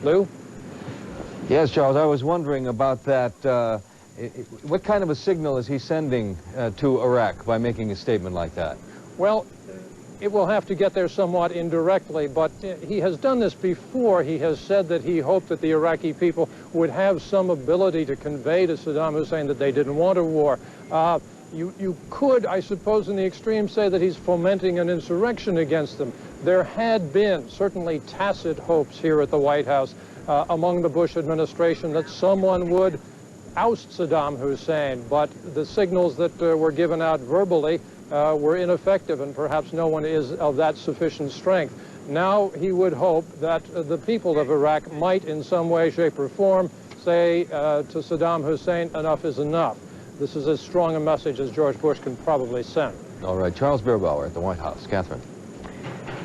Lou? Yes, Charles, I was wondering about that. What kind of a signal is he sending to Iraq by making a statement like that? Well, it will have to get there somewhat indirectly, but he has done this before. He has said that he hoped that the Iraqi people would have some ability to convey to Saddam Hussein that they didn't want a war. You could, I suppose, in the extreme, say that he's fomenting an insurrection against them. There had been certainly tacit hopes here at the White House among the Bush administration that someone would oust Saddam Hussein, but the signals that were given out verbally were ineffective, and perhaps no one is of that sufficient strength. Now he would hope that the people of Iraq might in some way, shape, or form say to Saddam Hussein, enough is enough. This is as strong a message as George Bush can probably send. All right, Charles Bierbauer at the White House. Catherine.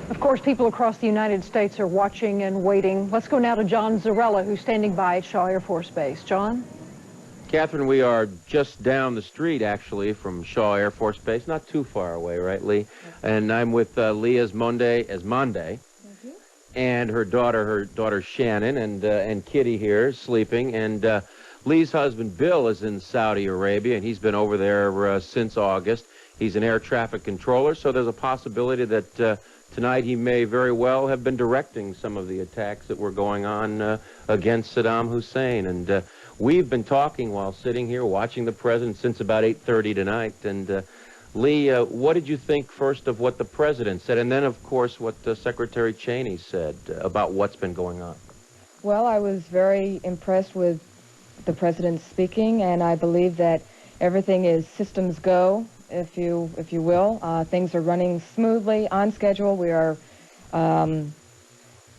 Of course, people across the United States are watching and waiting. Let's go now to John Zarella, who's standing by at Shaw Air Force Base. John? Catherine, we are just down the street, actually, from Shaw Air Force Base, not too far away, right, Lee? And I'm with Lee Esmonde, and her daughter Shannon, and Kitty here sleeping. And Lee's husband Bill is in Saudi Arabia, and he's been over there since August. He's an air traffic controller, so there's a possibility that tonight he may very well have been directing some of the attacks that were going on against Saddam Hussein. And we've been talking while sitting here watching the president since about 8:30 tonight. And Lee, what did you think first of what the president said, and then, of course, what Secretary Cheney said about what's been going on? Well, I was very impressed with the president speaking, and I believe that everything is systems go, if you will. Things are running smoothly, on schedule. We are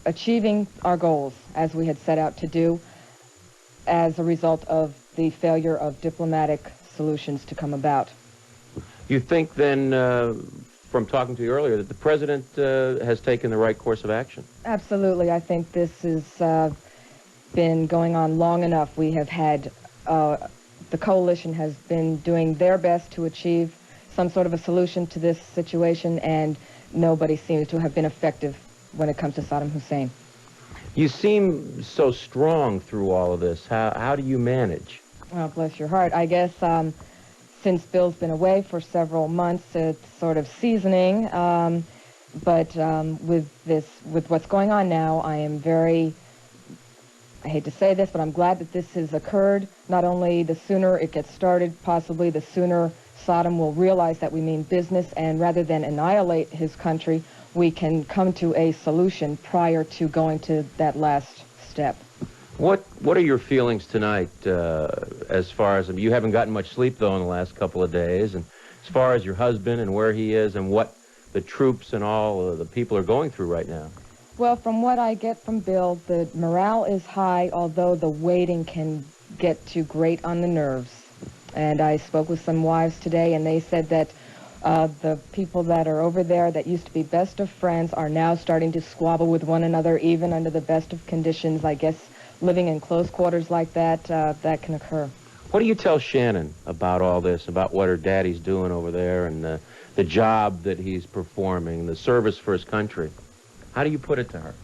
achieving our goals as we had set out to do, as a result of the failure of diplomatic solutions to come about. You think then, from talking to you earlier, that the president has taken the right course of action? Absolutely. I think this has been going on long enough. We have had, the coalition has been doing their best to achieve some sort of a solution to this situation, and nobody seems to have been effective when it comes to Saddam Hussein. You seem so strong through all of this. How do you manage? Well, bless your heart. I guess since Bill's been away for several months, it's sort of seasoning. But with what's going on now, I am very, I hate to say this, but I'm glad that this has occurred. Not only the sooner it gets started, possibly the sooner Saddam will realize that we mean business, and rather than annihilate his country, we can come to a solution prior to going to that last step. What are your feelings tonight as far as, you haven't gotten much sleep, though, in the last couple of days, and as far as your husband and where he is and what the troops and all the people are going through right now? Well, from what I get from Bill, the morale is high, although the waiting can get to grate on the nerves. And I spoke with some wives today, and they said that The people that are over there that used to be best of friends are now starting to squabble with one another, even under the best of conditions. I guess living in close quarters like that, that can occur. What do you tell Shannon about all this, about what her daddy's doing over there and the job that he's performing, the service for his country? How do you put it to her?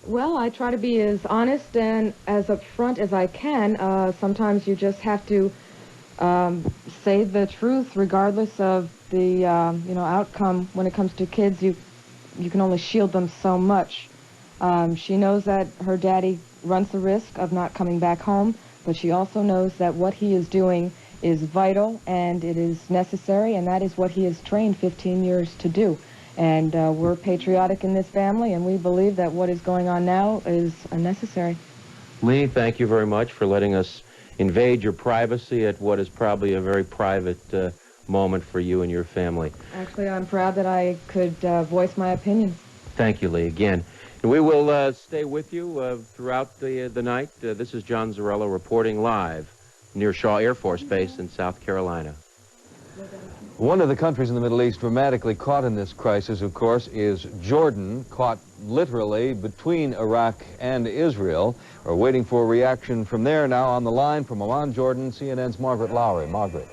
Well, I try to be as honest and as upfront as I can. Sometimes you just have to say the truth regardless of the outcome. When it comes to kids, you can only shield them so much. She knows that her daddy runs the risk of not coming back home, but she also knows that what he is doing is vital and it is necessary, and that is what he has trained 15 years to do. And we're patriotic in this family, and we believe that what is going on now is unnecessary. Lee, thank you very much for letting us invade your privacy at what is probably a very private moment for you and your family. Actually, I'm proud that I could voice my opinion. Thank you, Lee, again. And we will stay with you throughout the night. This is John Zarello reporting live near Shaw Air Force Base in South Carolina. One of the countries in the Middle East dramatically caught in this crisis, of course, is Jordan, caught literally between Iraq and Israel. We're waiting for a reaction from there. Now on the line from Amman, Jordan, CNN's Margaret Lowry. Margaret.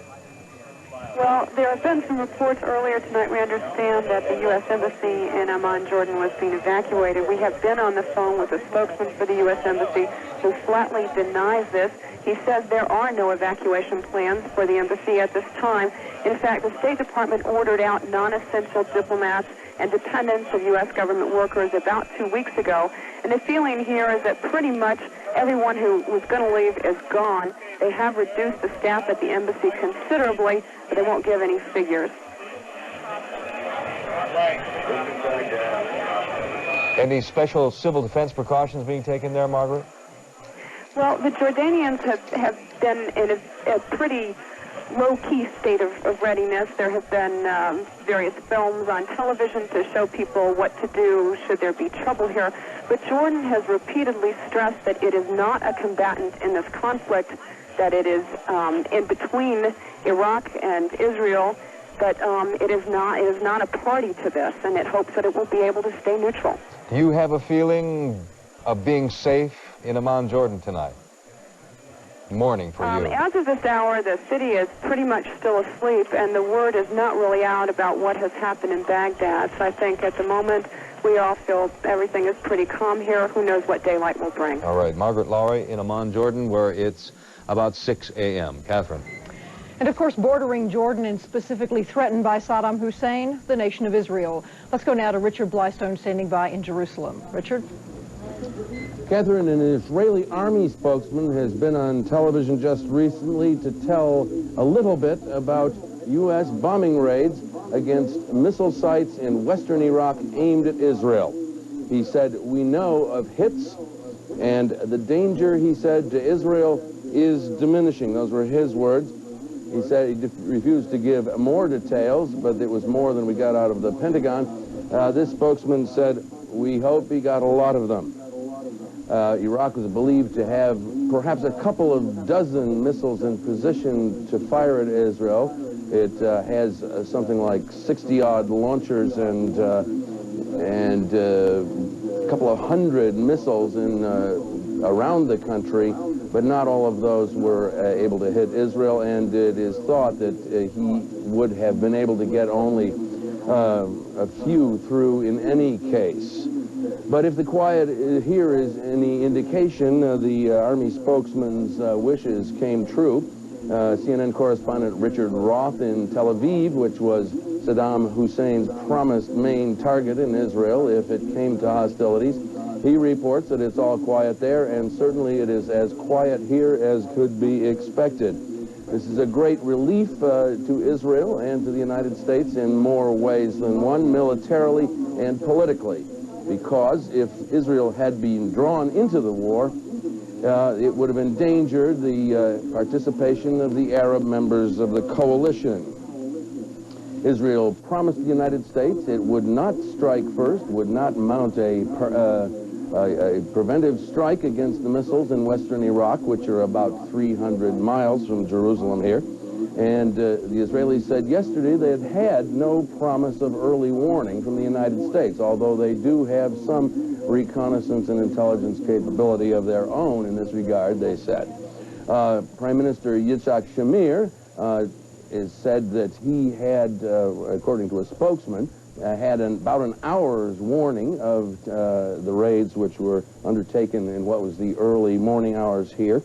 Well, there have been some reports earlier tonight. We understand that the U.S. Embassy in Amman, Jordan, was being evacuated. We have been on the phone with a spokesman for the U.S. Embassy who flatly denies this. He says there are no evacuation plans for the embassy at this time. In fact, the State Department ordered out non-essential diplomats and dependents of U.S. government workers about 2 weeks ago. And the feeling here is that pretty much everyone who was going to leave is gone. They have reduced the staff at the embassy considerably, but they won't give any figures. Any special civil defense precautions being taken there, Margaret? Well, the Jordanians have been in a pretty low-key state of readiness. There have been various films on television to show people what to do should there be trouble here. But Jordan has repeatedly stressed that it is not a combatant in this conflict, that it is in between Iraq and Israel, but it is not a party to this, and it hopes that it will be able to stay neutral. Do you have a feeling of being safe in Amman, Jordan tonight? Morning for you. As of this hour, the city is pretty much still asleep, and the word is not really out about what has happened in Baghdad. So I think at the moment, we all feel everything is pretty calm here. Who knows what daylight will bring. All right, Margaret Lowry in Amman, Jordan, where it's about 6 a.m. Catherine. And of course, bordering Jordan and specifically threatened by Saddam Hussein, the nation of Israel. Let's go now to Richard Blystone standing by in Jerusalem. Richard? Catherine, an Israeli army spokesman has been on television just recently to tell a little bit about U.S. bombing raids against missile sites in western Iraq aimed at Israel. He said, we know of hits, and the danger, he said, to Israel is diminishing. Those were his words. He said he refused to give more details, but it was more than we got out of the Pentagon. This spokesman said, we hope he got a lot of them. Iraq was believed to have perhaps a couple of dozen missiles in position to fire at Israel. It has something like 60-odd launchers and a couple of hundred missiles in around the country, but not all of those were able to hit Israel, and it is thought that he would have been able to get only a few through in any case. But if the quiet here is any indication, the Army spokesman's wishes came true. CNN correspondent Richard Roth in Tel Aviv, which was Saddam Hussein's promised main target in Israel if it came to hostilities, he reports that it's all quiet there, and certainly it is as quiet here as could be expected. This is a great relief to Israel and to the United States in more ways than one, militarily and politically, because if Israel had been drawn into the war, it would have endangered the participation of the Arab members of the coalition. Israel promised the United States it would not strike first, would not mount a preventive strike against the missiles in western Iraq, which are about 300 miles from Jerusalem here. And the Israelis said yesterday they had had no promise of early warning from the United States, although they do have some reconnaissance and intelligence capability of their own in this regard, they said. Prime Minister Yitzhak Shamir is said that he had, according to a spokesman, had about an hour's warning of the raids which were undertaken in what was the early morning hours here.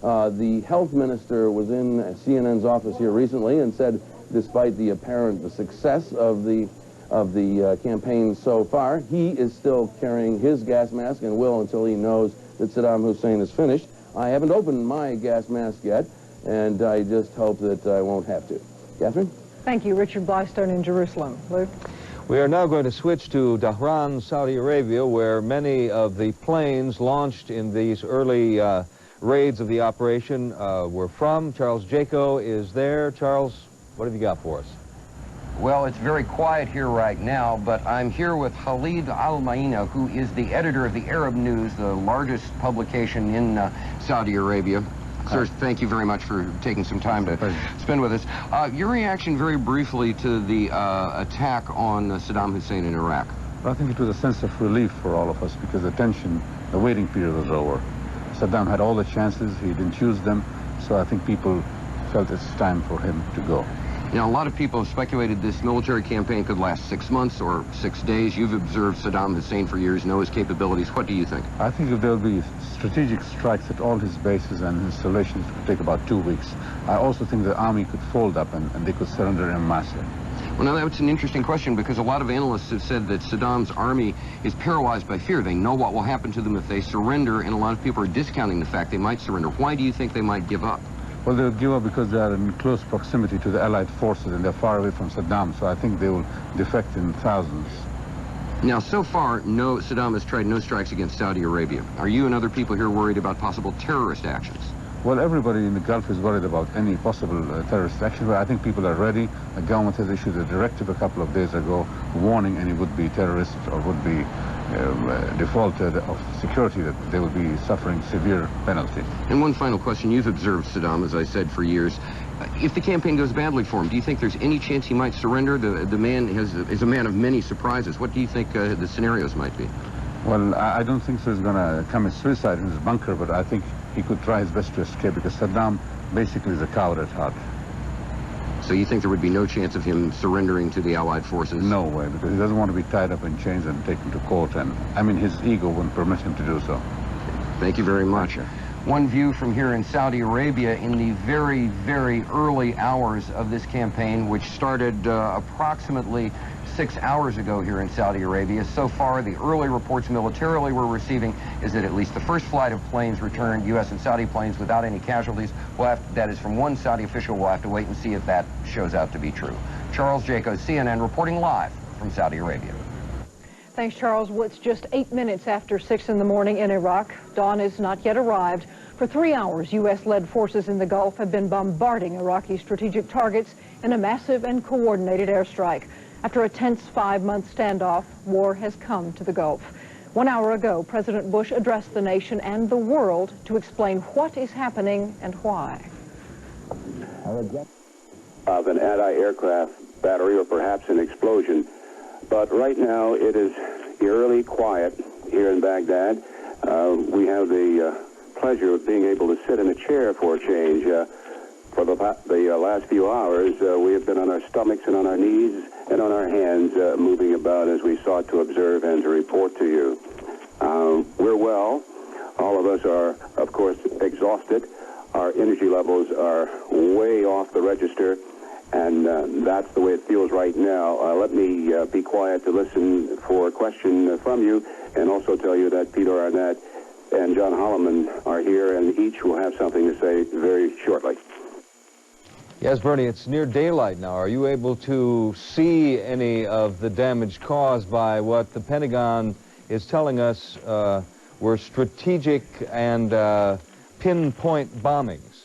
The health minister was in CNN's office here recently and said, despite the apparent success of the campaign so far, he is still carrying his gas mask and will until he knows that Saddam Hussein is finished. I haven't opened my gas mask yet, and I just hope that I won't have to. Catherine? Thank you, Richard Blystone in Jerusalem. Lou? We are now going to switch to Dhahran, Saudi Arabia, where many of the planes launched in these early raids of the operation were from. Charles Jaco is there. Charles, what have you got for us? Well, it's very quiet here right now, but I'm here with Khalid Al-Maina, who is the editor of the Arab News, the largest publication in Saudi Arabia. Sir, thank you very much for taking some time to spend with us. Your reaction very briefly to the attack on Saddam Hussein in Iraq. I think it was a sense of relief for all of us because the tension, the waiting period was over. Saddam had all the chances, he didn't choose them, so I think people felt it's time for him to go. You know, a lot of people have speculated this military campaign could last 6 months or 6 days. You've observed Saddam Hussein for years, know his capabilities. What do you think? I think if there'll be strategic strikes at all his bases and installations, it could take about 2 weeks. I also think the army could fold up and they could surrender en masse. Well, now that's an interesting question because a lot of analysts have said that Saddam's army is paralyzed by fear. They know what will happen to them if they surrender, and a lot of people are discounting the fact they might surrender. Why do you think they might give up? Well, they'll give up because they are in close proximity to the Allied forces and they're far away from Saddam, so I think they will defect in thousands. Now, so far, Saddam has tried no strikes against Saudi Arabia. Are you and other people here worried about possible terrorist actions? Well, everybody in the Gulf is worried about any possible terrorist action, but I think people are ready. The government has issued a directive a couple of days ago warning any would-be terrorists or would-be defaulted of security that they will be suffering severe penalty. And one final question. You've observed Saddam, as I said, for years. If the campaign goes badly for him, do you think there's any chance he might surrender? The man is a man of many surprises. What do you think the scenarios might be? Well, I don't think so. He's going to commit suicide in his bunker, but I think he could try his best to escape because Saddam basically is a coward at heart. So you think there would be no chance of him surrendering to the Allied forces? No way, because he doesn't want to be tied up in chains and taken to court, and I mean his ego wouldn't permit him to do so. Thank you very much. One view from here in Saudi Arabia in the very, very early hours of this campaign, which started approximately 6 hours ago here in Saudi Arabia. So far, the early reports militarily we're receiving is that at least the first flight of planes returned, U.S. and Saudi planes, without any casualties. That is from one Saudi official. We'll have to wait and see if that shows out to be true. Charles Jaco, CNN, reporting live from Saudi Arabia. Thanks, Charles. Well, it's just 8 minutes after 6 in the morning in Iraq. Dawn has not yet arrived. For 3 hours, U.S.-led forces in the Gulf have been bombarding Iraqi strategic targets in a massive and coordinated airstrike. After a tense 5-month standoff, war has come to the Gulf. 1 hour ago, President Bush addressed the nation and the world to explain what is happening and why. Of an anti-aircraft battery or perhaps an explosion. But right now it is eerily quiet here in Baghdad. We have the pleasure of being able to sit in a chair for a change. For the last few hours, we have been on our stomachs and on our knees and on our hands moving about as we sought to observe and to report to you. We're well. All of us are, of course, exhausted. Our energy levels are way off the register, and that's the way it feels right now. Let me be quiet to listen for a question from you, and also tell you that Peter Arnett and John Holloman are here, and each will have something to say very shortly. Yes, Bernie, it's near daylight now. Are you able to see any of the damage caused by what the Pentagon is telling us were strategic and pinpoint bombings?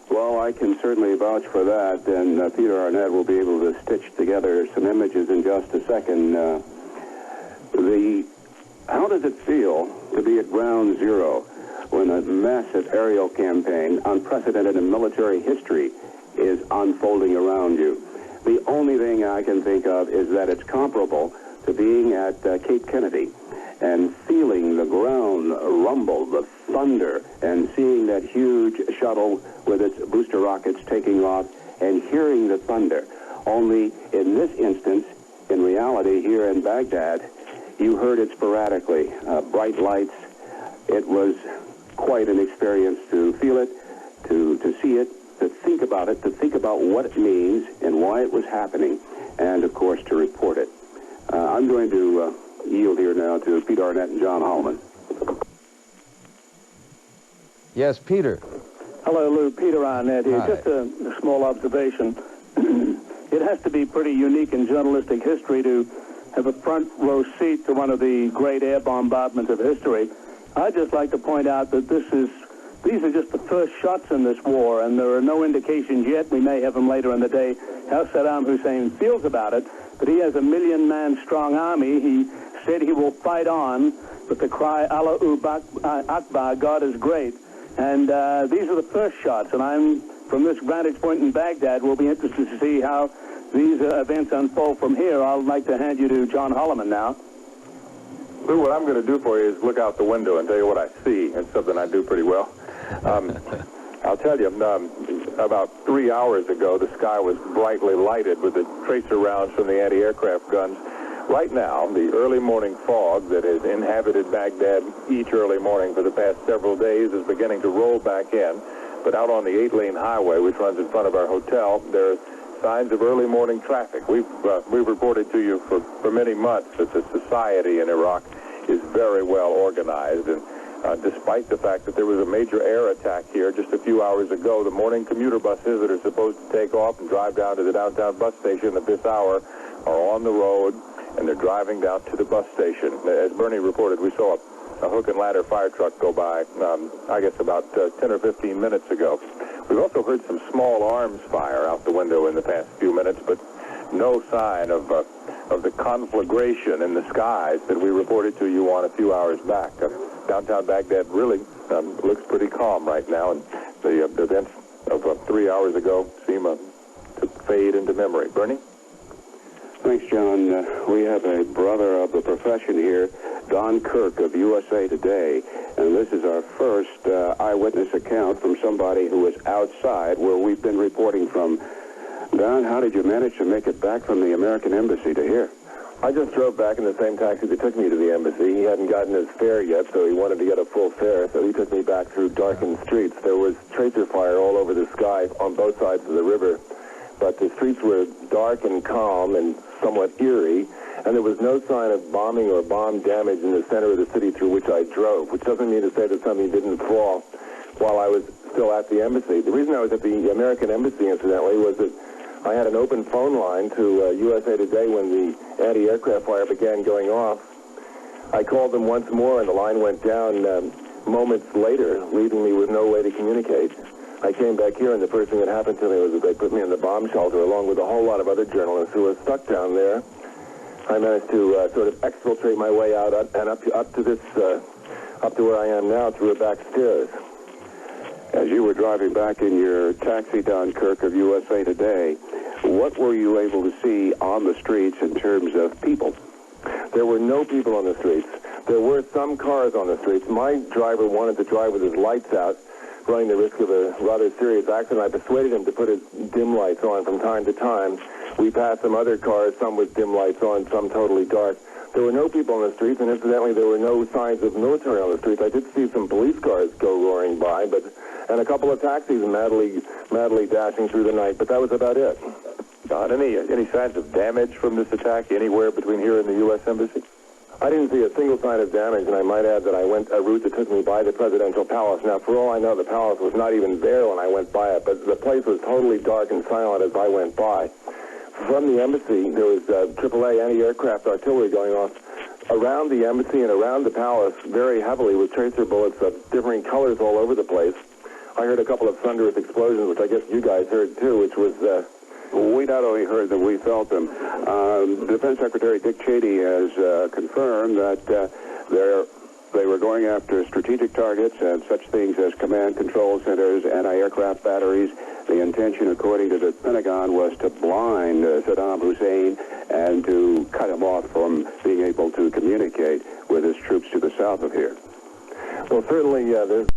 Well, I can certainly vouch for that, and Peter Arnett will be able to stitch together some images in just a second. How does it feel to be at ground zero? when a massive aerial campaign, unprecedented in military history, is unfolding around you. The only thing I can think of is that it's comparable to being at Cape Kennedy and feeling the ground rumble, the thunder, and seeing that huge shuttle with its booster rockets taking off and hearing the thunder. Only in this instance, in reality, here in Baghdad, you heard it sporadically. Bright lights. It was quite an experience to feel it, to see it, to think about it, to think about what it means and why it was happening, and, of course, to report it. I'm going to yield here now to Pete Arnett and John Holloman. Yes, Peter. Hello, Lou. Peter Arnett here. Hi. Just a small observation. It has to be pretty unique in journalistic history to have a front row seat to one of the great air bombardments of history. I'd just like to point out that these are just the first shots in this war, and there are no indications yet, we may have them later in the day, how Saddam Hussein feels about it, but he has a 1 million-man strong army. He said he will fight on, but the cry, Allahu Akbar, God is great. And these are the first shots, and I'm, from this vantage point in Baghdad, will be interested to see how these events unfold from here. I'd like to hand you to John Holloman now. Lou, what I'm going to do for you is look out the window and tell you what I see. It's something I do pretty well. I'll tell you, about 3 hours ago, the sky was brightly lighted with the tracer rounds from the anti-aircraft guns. Right now, the early morning fog that has inhabited Baghdad each early morning for the past several days is beginning to roll back in. But out on the 8-lane highway, which runs in front of our hotel, there are signs of early morning traffic. We've reported to you for many months that the society in Iraq is very well organized. And despite the fact that there was a major air attack here just a few hours ago, the morning commuter buses that are supposed to take off and drive down to the downtown bus station at this hour are on the road, and they're driving down to the bus station. As Bernie reported, we saw a hook and ladder fire truck go by, I guess about 10 or 15 minutes ago. We've also heard some small arms fire out the window in the past few minutes, but no sign of the conflagration in the skies that we reported to you on a few hours back. Downtown Baghdad really looks pretty calm right now, and the events of 3 hours ago seem to fade into memory. Bernie? Thanks, John. We have a brother of the profession here, Don Kirk of USA Today, and this is our first eyewitness account from somebody who was outside where we've been reporting from. Don, how did you manage to make it back from the American Embassy to here? I just drove back in the same taxi that took me to the embassy. He hadn't gotten his fare yet, so he wanted to get a full fare, so he took me back through darkened streets. There was tracer fire all over the sky on both sides of the river, but the streets were dark and calm and somewhat eerie, and there was no sign of bombing or bomb damage in the center of the city through which I drove, which doesn't mean to say that something didn't fall while I was still at the embassy. The reason I was at the American Embassy, incidentally, was that I had an open phone line to USA Today when the anti-aircraft fire began going off. I called them once more, and the line went down moments later, leaving me with no way to communicate. I came back here, and the first thing that happened to me was that they put me in the bomb shelter along with a whole lot of other journalists who were stuck down there. I managed to sort of exfiltrate my way out and up to where I am now through a back stairs. As you were driving back in your taxi, Don Kirk of USA Today, what were you able to see on the streets in terms of people? There were no people on the streets. There were some cars on the streets. My driver wanted to drive with his lights out, running the risk of a rather serious accident. I persuaded him to put his dim lights on from time to time. We passed some other cars, some with dim lights on, some totally dark. There were no people on the streets, and incidentally, there were no signs of military on the streets. I did see some police cars go roaring by, and a couple of taxis madly dashing through the night, but that was about it. Don, any signs of damage from this attack anywhere between here and the U.S. Embassy? I didn't see a single sign of damage, and I might add that I went a route that took me by the presidential palace. Now, for all I know, the palace was not even there when I went by it, but the place was totally dark and silent as I went by. From the embassy, there was AAA anti-aircraft artillery going off around the embassy and around the palace very heavily with tracer bullets of differing colors all over the place. I heard a couple of thunderous explosions, which I guess you guys heard too, which was... We not only heard them, we felt them. Defense Secretary Dick Cheney has confirmed that there They were going after strategic targets and such things as command control centers, anti-aircraft batteries. The intention, according to the Pentagon, was to blind Saddam Hussein and to cut him off from being able to communicate with his troops to the south of here. Well, certainly there's